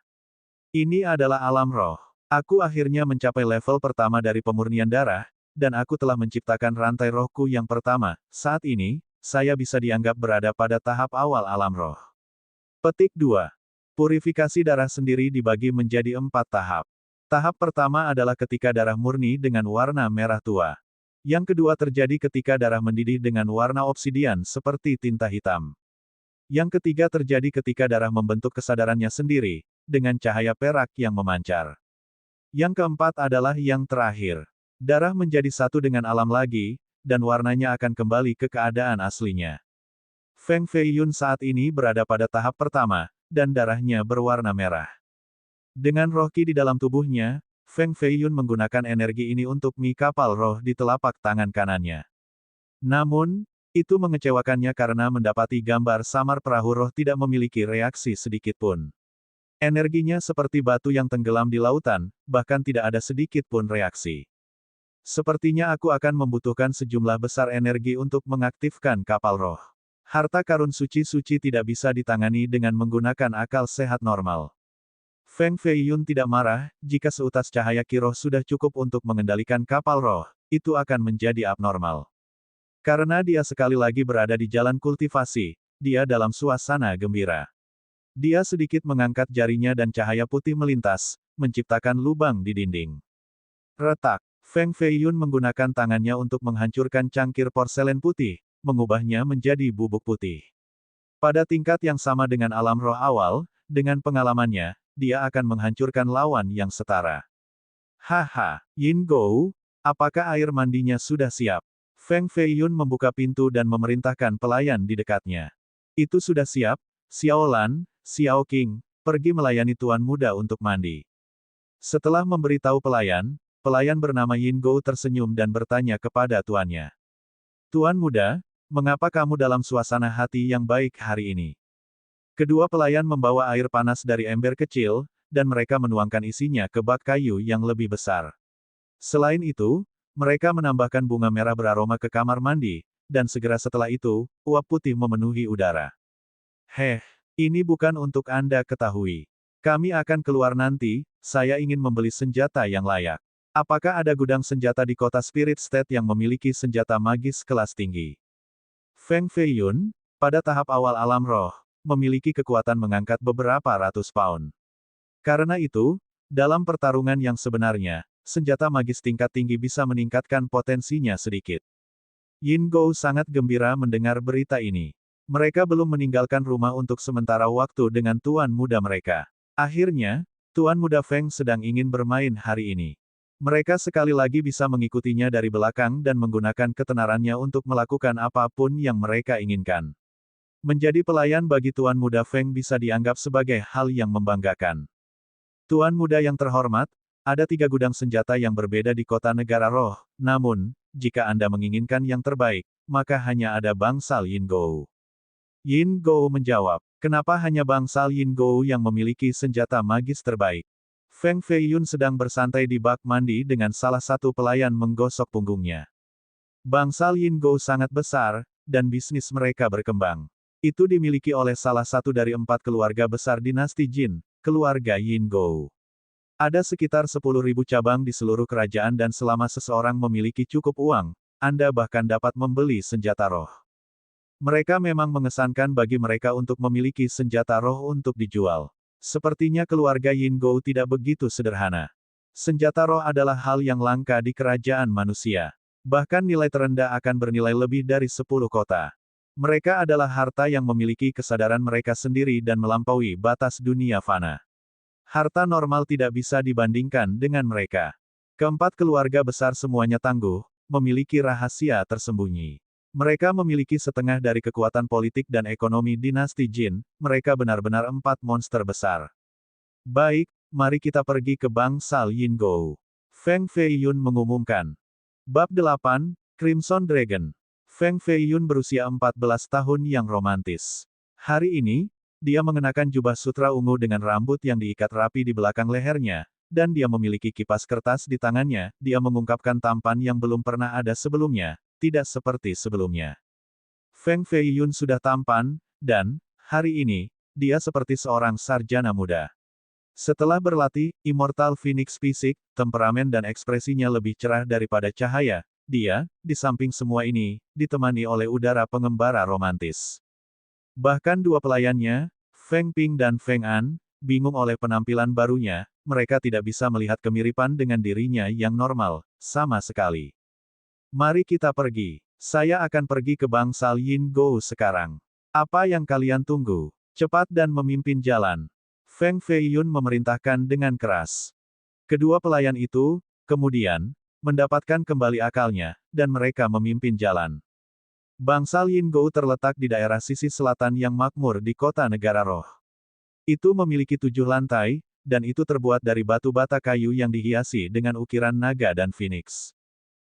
Ini adalah alam roh. Aku akhirnya mencapai level pertama dari pemurnian darah, dan aku telah menciptakan rantai rohku yang pertama. Saat ini, saya bisa dianggap berada pada tahap awal alam roh. Petik 2. Purifikasi darah sendiri dibagi menjadi 4 tahap. Tahap pertama adalah ketika darah murni dengan warna merah tua. Yang kedua terjadi ketika darah mendidih dengan warna obsidian seperti tinta hitam. Yang ketiga terjadi ketika darah membentuk kesadarannya sendiri, dengan cahaya perak yang memancar. Yang keempat adalah yang terakhir. Darah menjadi satu dengan alam lagi, dan warnanya akan kembali ke keadaan aslinya. Feng Feiyun saat ini berada pada tahap pertama, dan darahnya berwarna merah. Dengan roh ki di dalam tubuhnya, Feng Feiyun menggunakan energi ini untuk mi kapal roh di telapak tangan kanannya. Namun, itu mengecewakannya karena mendapati gambar samar perahu roh tidak memiliki reaksi sedikit pun. Energinya seperti batu yang tenggelam di lautan, bahkan tidak ada sedikit pun reaksi. Sepertinya aku akan membutuhkan sejumlah besar energi untuk mengaktifkan kapal roh. Harta karun suci-suci tidak bisa ditangani dengan menggunakan akal sehat normal. Feng Feiyun tidak marah, jika seutas cahaya ki roh sudah cukup untuk mengendalikan kapal roh, itu akan menjadi abnormal. Karena dia sekali lagi berada di jalan kultivasi, dia dalam suasana gembira. Dia sedikit mengangkat jarinya dan cahaya putih melintas, menciptakan lubang di dinding. Retak. Feng Feiyun menggunakan tangannya untuk menghancurkan cangkir porselen putih, mengubahnya menjadi bubuk putih. Pada tingkat yang sama dengan alam roh awal, dengan pengalamannya, dia akan menghancurkan lawan yang setara. Haha, Yin Gou, apakah air mandinya sudah siap? Feng Feiyun membuka pintu dan memerintahkan pelayan di dekatnya. Itu sudah siap, Xiao Lan, Xiao Qing, pergi melayani tuan muda untuk mandi. Setelah memberitahu pelayan bernama Yin Gou tersenyum dan bertanya kepada tuannya. Tuan muda, mengapa kamu dalam suasana hati yang baik hari ini? Kedua pelayan membawa air panas dari ember kecil, dan mereka menuangkan isinya ke bak kayu yang lebih besar. Selain itu, mereka menambahkan bunga merah beraroma ke kamar mandi, dan segera setelah itu, uap putih memenuhi udara. Ini bukan untuk Anda ketahui. Kami akan keluar nanti, saya ingin membeli senjata yang layak. Apakah ada gudang senjata di kota Spirit State yang memiliki senjata magis kelas tinggi? Feng Feiyun, pada tahap awal alam roh, memiliki kekuatan mengangkat beberapa ratus pound. Karena itu, dalam pertarungan yang sebenarnya, senjata magis tingkat tinggi bisa meningkatkan potensinya sedikit. Yin Gou sangat gembira mendengar berita ini. Mereka belum meninggalkan rumah untuk sementara waktu dengan tuan muda mereka. Akhirnya, tuan muda Feng sedang ingin bermain hari ini. Mereka sekali lagi bisa mengikutinya dari belakang dan menggunakan ketenarannya untuk melakukan apapun yang mereka inginkan. Menjadi pelayan bagi tuan muda Feng bisa dianggap sebagai hal yang membanggakan. Tuan muda yang terhormat, ada 3 gudang senjata yang berbeda di kota negara roh, namun, jika Anda menginginkan yang terbaik, maka hanya ada bangsal Yin Gou. Yin Gou menjawab, kenapa hanya bangsal Yin Gou yang memiliki senjata magis terbaik? Feng Feiyun sedang bersantai di bak mandi dengan salah satu pelayan menggosok punggungnya. Bangsal Yin Gou sangat besar, dan bisnis mereka berkembang. Itu dimiliki oleh salah satu dari 4 keluarga besar dinasti Jin, keluarga Yin Gou. Ada sekitar 10.000 cabang di seluruh kerajaan dan selama seseorang memiliki cukup uang, Anda bahkan dapat membeli senjata roh. Mereka memang mengesankan bagi mereka untuk memiliki senjata roh untuk dijual. Sepertinya keluarga Yin Gou tidak begitu sederhana. Senjata roh adalah hal yang langka di kerajaan manusia. Bahkan nilai terendah akan bernilai lebih dari 10 kota. Mereka adalah harta yang memiliki kesadaran mereka sendiri dan melampaui batas dunia fana. Harta normal tidak bisa dibandingkan dengan mereka. Keempat keluarga besar semuanya tangguh, memiliki rahasia tersembunyi. Mereka memiliki setengah dari kekuatan politik dan ekonomi dinasti Jin, mereka benar-benar 4 monster besar. Baik, mari kita pergi ke bangsal Yingou. Feng Feiyun mengumumkan. Bab 8, Crimson Dragon. Feng Feiyun berusia 14 tahun yang romantis. Hari ini, dia mengenakan jubah sutra ungu dengan rambut yang diikat rapi di belakang lehernya, dan dia memiliki kipas kertas di tangannya, dia mengungkapkan tampan yang belum pernah ada sebelumnya, tidak seperti sebelumnya. Feng Feiyun sudah tampan, dan, hari ini, dia seperti seorang sarjana muda. Setelah berlatih, Immortal Phoenix fisik, temperamen dan ekspresinya lebih cerah daripada cahaya, dia, di samping semua ini, ditemani oleh udara pengembara romantis. Bahkan dua pelayannya, Feng Ping dan Feng An, bingung oleh penampilan barunya, mereka tidak bisa melihat kemiripan dengan dirinya yang normal, sama sekali. Mari kita pergi. Saya akan pergi ke bangsal Yingou sekarang. Apa yang kalian tunggu? Cepat dan memimpin jalan. Feng Feiyun memerintahkan dengan keras. Kedua pelayan itu, kemudian, mendapatkan kembali akalnya, dan mereka memimpin jalan. Bangsal Yingou terletak di daerah sisi selatan yang makmur di kota negara roh. Itu memiliki 7 lantai, dan itu terbuat dari batu bata kayu yang dihiasi dengan ukiran naga dan phoenix.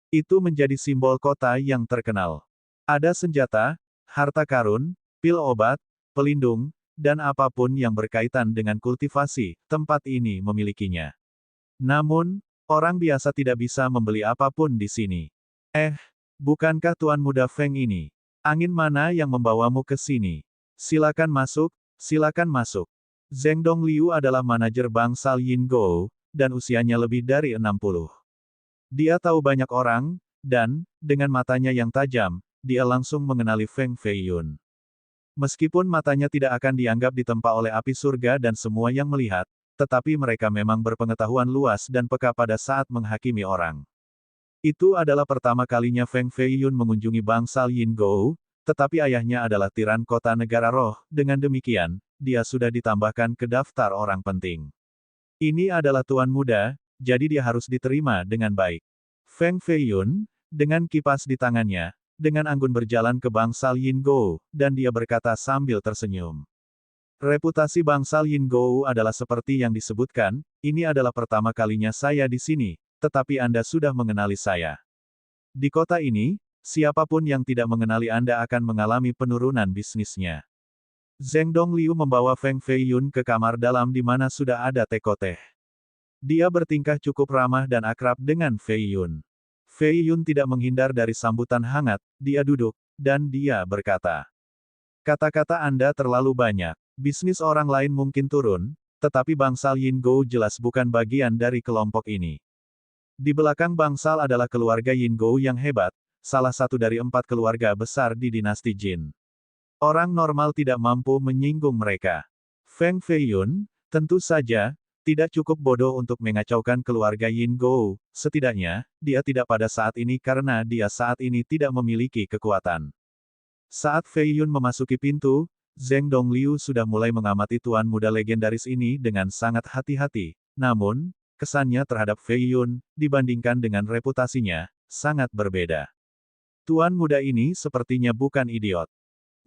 Itu menjadi simbol kota yang terkenal. Ada senjata, harta karun, pil obat, pelindung, dan apapun yang berkaitan dengan kultivasi, tempat ini memilikinya. Namun, orang biasa tidak bisa membeli apapun di sini. Bukankah Tuan Muda Feng ini? Angin mana yang membawamu ke sini? Silakan masuk, silakan masuk. Zheng Dongliu adalah manajer bangsal Yingou, dan usianya lebih dari 60. Dia tahu banyak orang, dan, dengan matanya yang tajam, dia langsung mengenali Feng Feiyun. Meskipun matanya tidak akan dianggap ditempa oleh api surga dan semua yang melihat, tetapi mereka memang berpengetahuan luas dan peka pada saat menghakimi orang. Itu adalah pertama kalinya Feng Feiyun mengunjungi bangsal Yingou, tetapi ayahnya adalah tiran kota negara roh, dengan demikian, dia sudah ditambahkan ke daftar orang penting. Ini adalah tuan muda, jadi dia harus diterima dengan baik. Feng Feiyun, dengan kipas di tangannya, dengan anggun berjalan ke bangsal Yingou, dan dia berkata sambil tersenyum. Reputasi bangsal Yingou adalah seperti yang disebutkan, ini adalah pertama kalinya saya di sini, tetapi Anda sudah mengenali saya. Di kota ini, siapapun yang tidak mengenali Anda akan mengalami penurunan bisnisnya. Zheng Dongliu membawa Feng Feiyun ke kamar dalam di mana sudah ada teko-teh. Dia bertingkah cukup ramah dan akrab dengan Feiyun. Feiyun tidak menghindar dari sambutan hangat, dia duduk, dan dia berkata. Kata-kata Anda terlalu banyak. Bisnis orang lain mungkin turun, tetapi bangsal Yingou jelas bukan bagian dari kelompok ini. Di belakang bangsal adalah keluarga Yingou yang hebat, salah satu dari 4 keluarga besar di dinasti Jin. Orang normal tidak mampu menyinggung mereka. Feng Feiyun, tentu saja, tidak cukup bodoh untuk mengacaukan keluarga Yingou, setidaknya, dia tidak pada saat ini karena dia saat ini tidak memiliki kekuatan. Saat Feiyun memasuki pintu, Zheng Dongliu sudah mulai mengamati tuan muda legendaris ini dengan sangat hati-hati, namun, kesannya terhadap Feiyun, dibandingkan dengan reputasinya, sangat berbeda. Tuan muda ini sepertinya bukan idiot.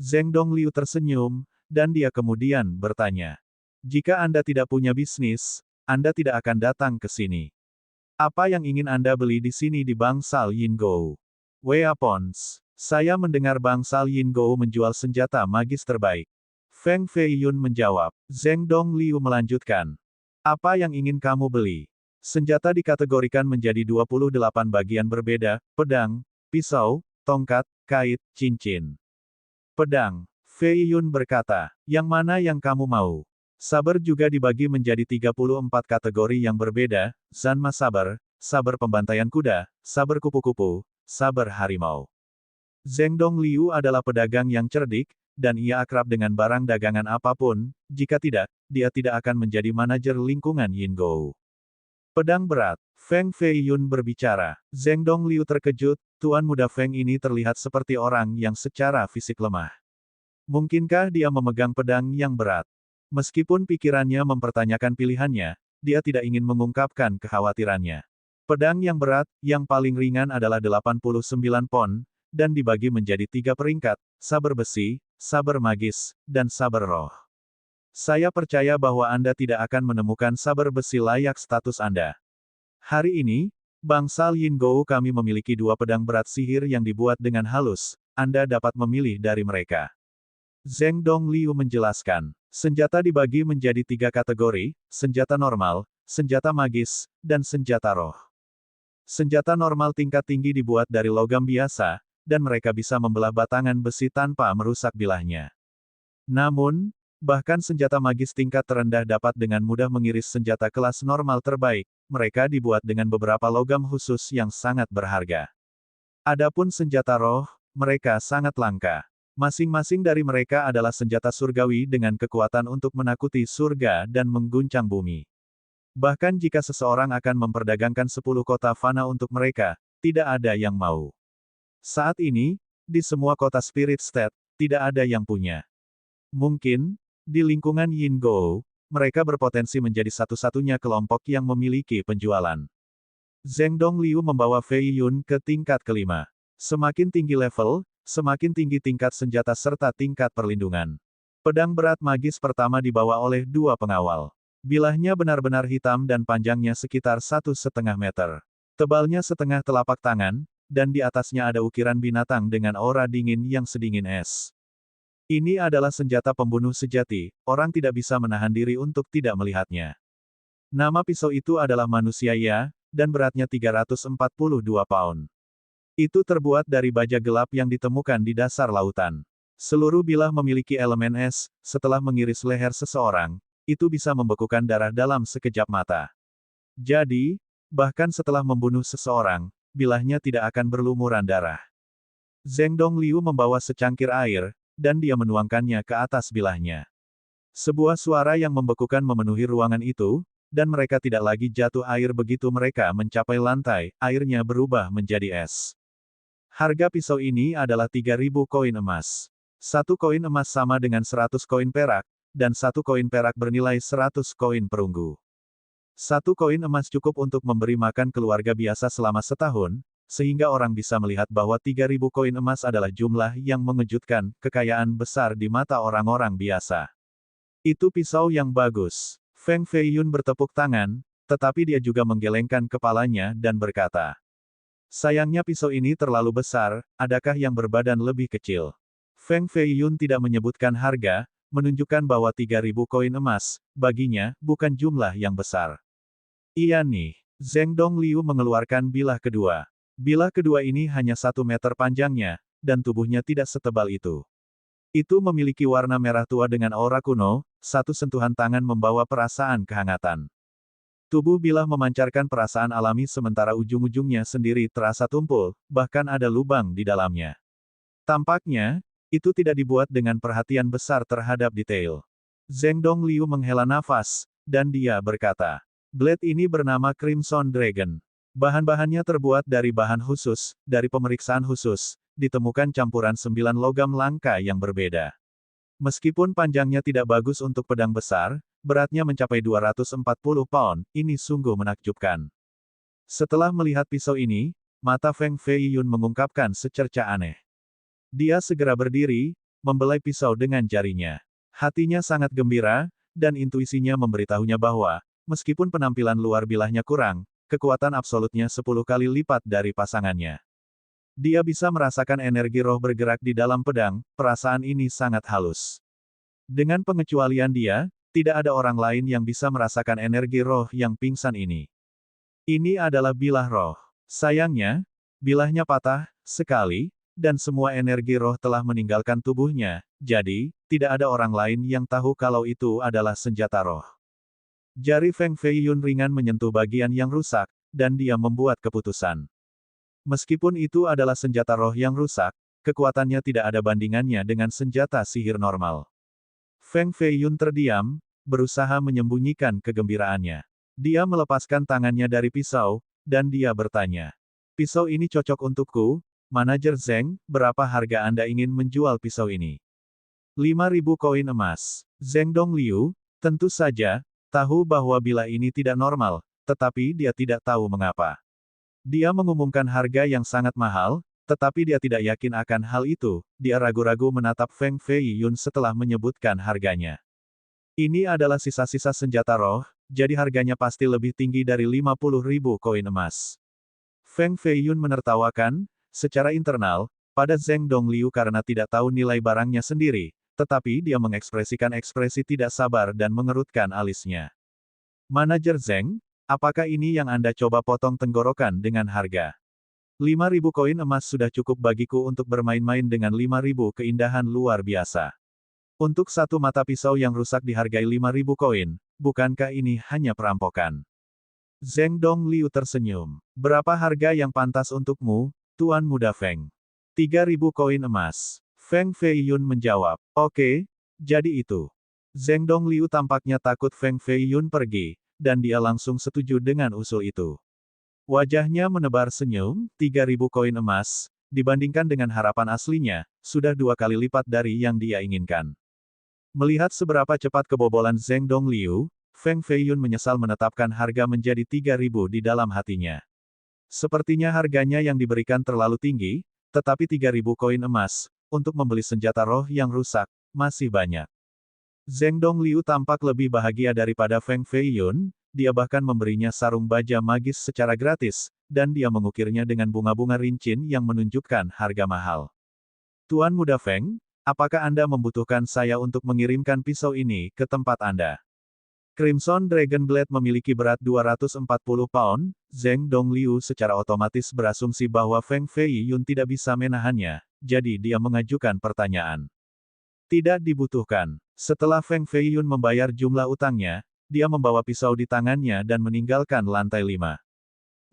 Zheng Dongliu tersenyum, dan dia kemudian bertanya. Jika Anda tidak punya bisnis, Anda tidak akan datang ke sini. Apa yang ingin Anda beli di sini di bangsal Yingou? Weapons. Saya mendengar bangsal Yingou menjual senjata magis terbaik. Feng Feiyun menjawab. Zheng Dongliu melanjutkan. Apa yang ingin kamu beli? Senjata dikategorikan menjadi 28 bagian berbeda, pedang, pisau, tongkat, kait, cincin. Pedang. Feiyun berkata, yang mana yang kamu mau? Saber juga dibagi menjadi 34 kategori yang berbeda, Zanma Saber, saber pembantaian kuda, saber kupu-kupu, saber harimau. Zheng Dongliu adalah pedagang yang cerdik, dan ia akrab dengan barang dagangan apapun, jika tidak, dia tidak akan menjadi manajer lingkungan Yingou. Pedang berat. Feng Feiyun berbicara. Zheng Dongliu terkejut, Tuan muda Feng ini terlihat seperti orang yang secara fisik lemah. Mungkinkah dia memegang pedang yang berat? Meskipun pikirannya mempertanyakan pilihannya, dia tidak ingin mengungkapkan kekhawatirannya. Pedang yang berat, yang paling ringan adalah 89 pon, dan dibagi menjadi 3 peringkat, saber besi, saber magis, dan saber roh. Saya percaya bahwa Anda tidak akan menemukan saber besi layak status Anda. Hari ini, bangsa Yin Gou kami memiliki 2 pedang berat sihir yang dibuat dengan halus, Anda dapat memilih dari mereka. Zheng Dongliu menjelaskan, senjata dibagi menjadi 3 kategori, senjata normal, senjata magis, dan senjata roh. Senjata normal tingkat tinggi dibuat dari logam biasa, dan mereka bisa membelah batangan besi tanpa merusak bilahnya. Namun, bahkan senjata magis tingkat terendah dapat dengan mudah mengiris senjata kelas normal terbaik, mereka dibuat dengan beberapa logam khusus yang sangat berharga. Adapun senjata roh, mereka sangat langka. Masing-masing dari mereka adalah senjata surgawi dengan kekuatan untuk menakuti surga dan mengguncang bumi. Bahkan jika seseorang akan memperdagangkan 10 kota fana untuk mereka, tidak ada yang mau. Saat ini, di semua kota Spirit State, tidak ada yang punya. Mungkin, di lingkungan Yin Gou, mereka berpotensi menjadi satu-satunya kelompok yang memiliki penjualan. Zheng Dongliu membawa Fei Yun ke tingkat kelima. Semakin tinggi level, semakin tinggi tingkat senjata serta tingkat perlindungan. Pedang berat magis pertama dibawa oleh 2 pengawal. Bilahnya benar-benar hitam dan panjangnya sekitar 1,5 meter. Tebalnya setengah telapak tangan, dan di atasnya ada ukiran binatang dengan aura dingin yang sedingin es. Ini adalah senjata pembunuh sejati, orang tidak bisa menahan diri untuk tidak melihatnya. Nama pisau itu adalah manusia ya, dan beratnya 342 pound. Itu terbuat dari baja gelap yang ditemukan di dasar lautan. Seluruh bilah memiliki elemen es, setelah mengiris leher seseorang, itu bisa membekukan darah dalam sekejap mata. Jadi, bahkan setelah membunuh seseorang, bilahnya tidak akan berlumuran darah. Zheng Dongliu membawa secangkir air, dan dia menuangkannya ke atas bilahnya. Sebuah suara yang membekukan memenuhi ruangan itu, dan mereka tidak lagi jatuh air begitu mereka mencapai lantai, airnya berubah menjadi es. Harga pisau ini adalah 3.000 koin emas. 1 koin emas sama dengan 100 koin perak, dan 1 koin perak bernilai 100 koin perunggu. 1 koin emas cukup untuk memberi makan keluarga biasa selama setahun, sehingga orang bisa melihat bahwa 3.000 koin emas adalah jumlah yang mengejutkan, kekayaan besar di mata orang-orang biasa. Itu pisau yang bagus. Feng Feiyun bertepuk tangan, tetapi dia juga menggelengkan kepalanya dan berkata, sayangnya pisau ini terlalu besar, adakah yang berbadan lebih kecil? Feng Feiyun tidak menyebutkan harga, menunjukkan bahwa 3.000 koin emas, baginya, bukan jumlah yang besar. Iya nih. Zheng Dongliu mengeluarkan bilah kedua. Bilah kedua ini hanya 1 meter panjangnya, dan tubuhnya tidak setebal itu. Itu memiliki warna merah tua dengan aura kuno, satu sentuhan tangan membawa perasaan kehangatan. Tubuh bilah memancarkan perasaan alami sementara ujung-ujungnya sendiri terasa tumpul, bahkan ada lubang di dalamnya. Tampaknya, itu tidak dibuat dengan perhatian besar terhadap detail. Zheng Dongliu menghela nafas, dan dia berkata, blade ini bernama Crimson Dragon. Bahan-bahannya terbuat dari bahan khusus, dari pemeriksaan khusus, ditemukan campuran 9 logam langka yang berbeda. Meskipun panjangnya tidak bagus untuk pedang besar, beratnya mencapai 240 pound, ini sungguh menakjubkan. Setelah melihat pisau ini, mata Feng Feiyun mengungkapkan secerca aneh. Dia segera berdiri, membelai pisau dengan jarinya. Hatinya sangat gembira, dan intuisinya memberitahunya bahwa, meskipun penampilan luar bilahnya kurang, kekuatan absolutnya 10 kali lipat dari pasangannya. Dia bisa merasakan energi roh bergerak di dalam pedang, perasaan ini sangat halus. Dengan pengecualian dia, tidak ada orang lain yang bisa merasakan energi roh yang pingsan ini. Ini adalah bilah roh. Sayangnya, bilahnya patah, sekali, dan semua energi roh telah meninggalkan tubuhnya, jadi, tidak ada orang lain yang tahu kalau itu adalah senjata roh. Jari Feng Feiyun ringan menyentuh bagian yang rusak, dan dia membuat keputusan. Meskipun itu adalah senjata roh yang rusak, kekuatannya tidak ada bandingannya dengan senjata sihir normal. Feng Feiyun terdiam, berusaha menyembunyikan kegembiraannya. Dia melepaskan tangannya dari pisau, dan dia bertanya, pisau ini cocok untukku, Manajer Zeng, berapa harga Anda ingin menjual pisau ini? 5.000 koin emas. Zeng Dongliu, tentu saja, tahu bahwa bila ini tidak normal, tetapi dia tidak tahu mengapa. Dia mengumumkan harga yang sangat mahal, tetapi dia tidak yakin akan hal itu. Dia ragu-ragu menatap Feng Feiyun setelah menyebutkan harganya. Ini adalah sisa-sisa senjata roh, jadi harganya pasti lebih tinggi dari 50.000 koin emas. Feng Feiyun menertawakan, secara internal, pada Zeng Dongliu karena tidak tahu nilai barangnya sendiri, tetapi dia mengekspresikan ekspresi tidak sabar dan mengerutkan alisnya. Manajer Zeng, apakah ini yang Anda coba potong tenggorokan dengan harga? 5.000 koin emas sudah cukup bagiku untuk bermain-main dengan 5.000 keindahan luar biasa. Untuk satu mata pisau yang rusak dihargai 5.000 koin, bukankah ini hanya perampokan? Zeng Dongliu tersenyum. Berapa harga yang pantas untukmu, Tuan Muda Feng? 3.000 koin emas. Feng Feiyun menjawab. Oke, jadi itu. Zeng Dongliu tampaknya takut Feng Feiyun pergi, dan dia langsung setuju dengan usul itu. Wajahnya menebar senyum, 3.000 koin emas, dibandingkan dengan harapan aslinya, sudah 2 kali lipat dari yang dia inginkan. Melihat seberapa cepat kebobolan Zeng Dongliu, Feng Feiyun menyesal menetapkan harga menjadi 3.000 di dalam hatinya. Sepertinya harganya yang diberikan terlalu tinggi, tetapi 3.000 koin emas, untuk membeli senjata roh yang rusak, masih banyak. Zeng Dongliu tampak lebih bahagia daripada Feng Feiyun, dia bahkan memberinya sarung baja magis secara gratis, dan dia mengukirnya dengan bunga-bunga rincin yang menunjukkan harga mahal. Tuan Muda Feng, apakah Anda membutuhkan saya untuk mengirimkan pisau ini ke tempat Anda? Crimson Dragon Blade memiliki berat 240 pound, Zeng Dongliu secara otomatis berasumsi bahwa Feng Feiyun tidak bisa menahannya, jadi dia mengajukan pertanyaan. Tidak dibutuhkan. Setelah Feng Feiyun membayar jumlah utangnya, dia membawa pisau di tangannya dan meninggalkan lantai 5.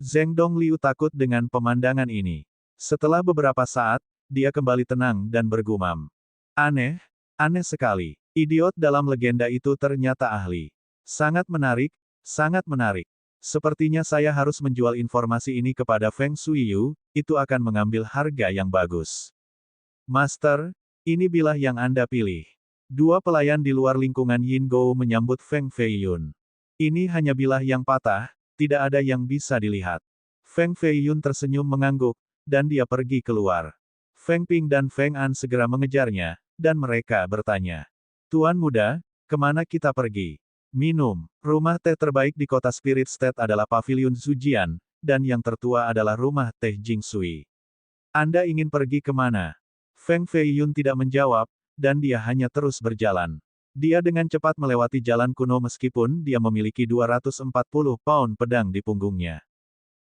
Zeng Dongliu takut dengan pemandangan ini. Setelah beberapa saat, dia kembali tenang dan bergumam. Aneh, aneh sekali. Idiot dalam legenda itu ternyata ahli. Sangat menarik, sangat menarik. Sepertinya saya harus menjual informasi ini kepada Feng Shuiyu, itu akan mengambil harga yang bagus. Master, ini bilah yang Anda pilih. 2 pelayan di luar lingkungan Yingou menyambut Feng Feiyun. Ini hanya bilah yang patah, tidak ada yang bisa dilihat. Feng Feiyun tersenyum mengangguk, dan dia pergi keluar. Feng Ping dan Feng An segera mengejarnya, dan mereka bertanya. Tuan Muda, kemana kita pergi? Minum. Rumah teh terbaik di kota Spirit State adalah Pavilion Zujian, dan yang tertua adalah rumah teh Jingsui. Anda ingin pergi kemana? Feng Feiyun tidak menjawab, dan dia hanya terus berjalan. Dia dengan cepat melewati jalan kuno meskipun dia memiliki 240 pound pedang di punggungnya.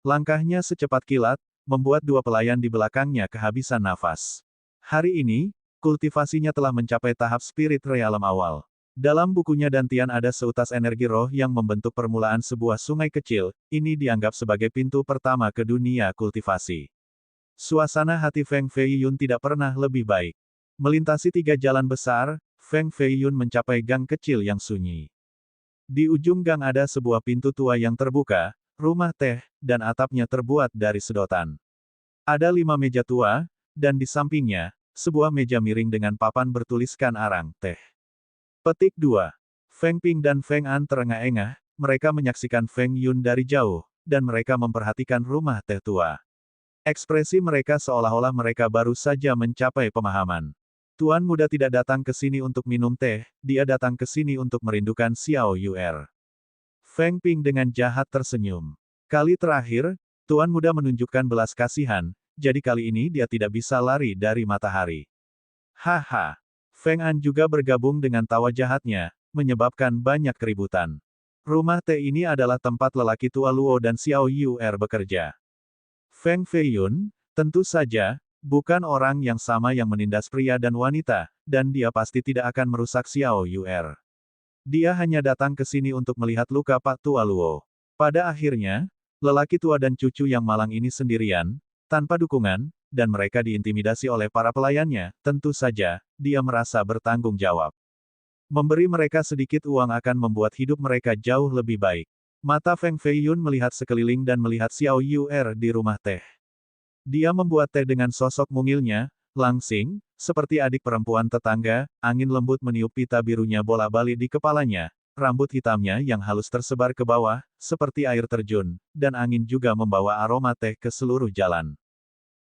Langkahnya secepat kilat, membuat 2 pelayan di belakangnya kehabisan nafas. Hari ini, kultivasinya telah mencapai tahap spirit realem awal. Dalam bukunya Dantian ada seutas energi roh yang membentuk permulaan sebuah sungai kecil, ini dianggap sebagai pintu pertama ke dunia kultivasi. Suasana hati Feng Feiyun tidak pernah lebih baik. Melintasi 3 jalan besar, Feng Feiyun mencapai gang kecil yang sunyi. Di ujung gang ada sebuah pintu tua yang terbuka, rumah teh, dan atapnya terbuat dari sedotan. Ada 5 meja tua, dan di sampingnya, sebuah meja miring dengan papan bertuliskan arang teh. Petik 2. Feng Ping dan Feng An terengah-engah, mereka menyaksikan Feng Yun dari jauh, dan mereka memperhatikan rumah teh tua. Ekspresi mereka seolah-olah mereka baru saja mencapai pemahaman. Tuan Muda tidak datang ke sini untuk minum teh, dia datang ke sini untuk merindukan Xiao Yuer. Feng Ping dengan jahat tersenyum. Kali terakhir, Tuan Muda menunjukkan belas kasihan, jadi kali ini dia tidak bisa lari dari matahari. Haha. Feng An juga bergabung dengan tawa jahatnya, menyebabkan banyak keributan. Rumah teh ini adalah tempat lelaki tua Luo dan Xiao Yuer bekerja. Feng Feiyun, tentu saja, bukan orang yang sama yang menindas pria dan wanita, dan dia pasti tidak akan merusak Xiao Yuer. Dia hanya datang ke sini untuk melihat luka Pak Tua Luo. Pada akhirnya, lelaki tua dan cucu yang malang ini sendirian, tanpa dukungan, dan mereka diintimidasi oleh para pelayannya, tentu saja, dia merasa bertanggung jawab. Memberi mereka sedikit uang akan membuat hidup mereka jauh lebih baik. Mata Feng Feiyun melihat sekeliling dan melihat Xiao Yuer di rumah teh. Dia membuat teh dengan sosok mungilnya, langsing, seperti adik perempuan tetangga, angin lembut meniup pita birunya bola-balik di kepalanya, rambut hitamnya yang halus tersebar ke bawah, seperti air terjun, dan angin juga membawa aroma teh ke seluruh jalan.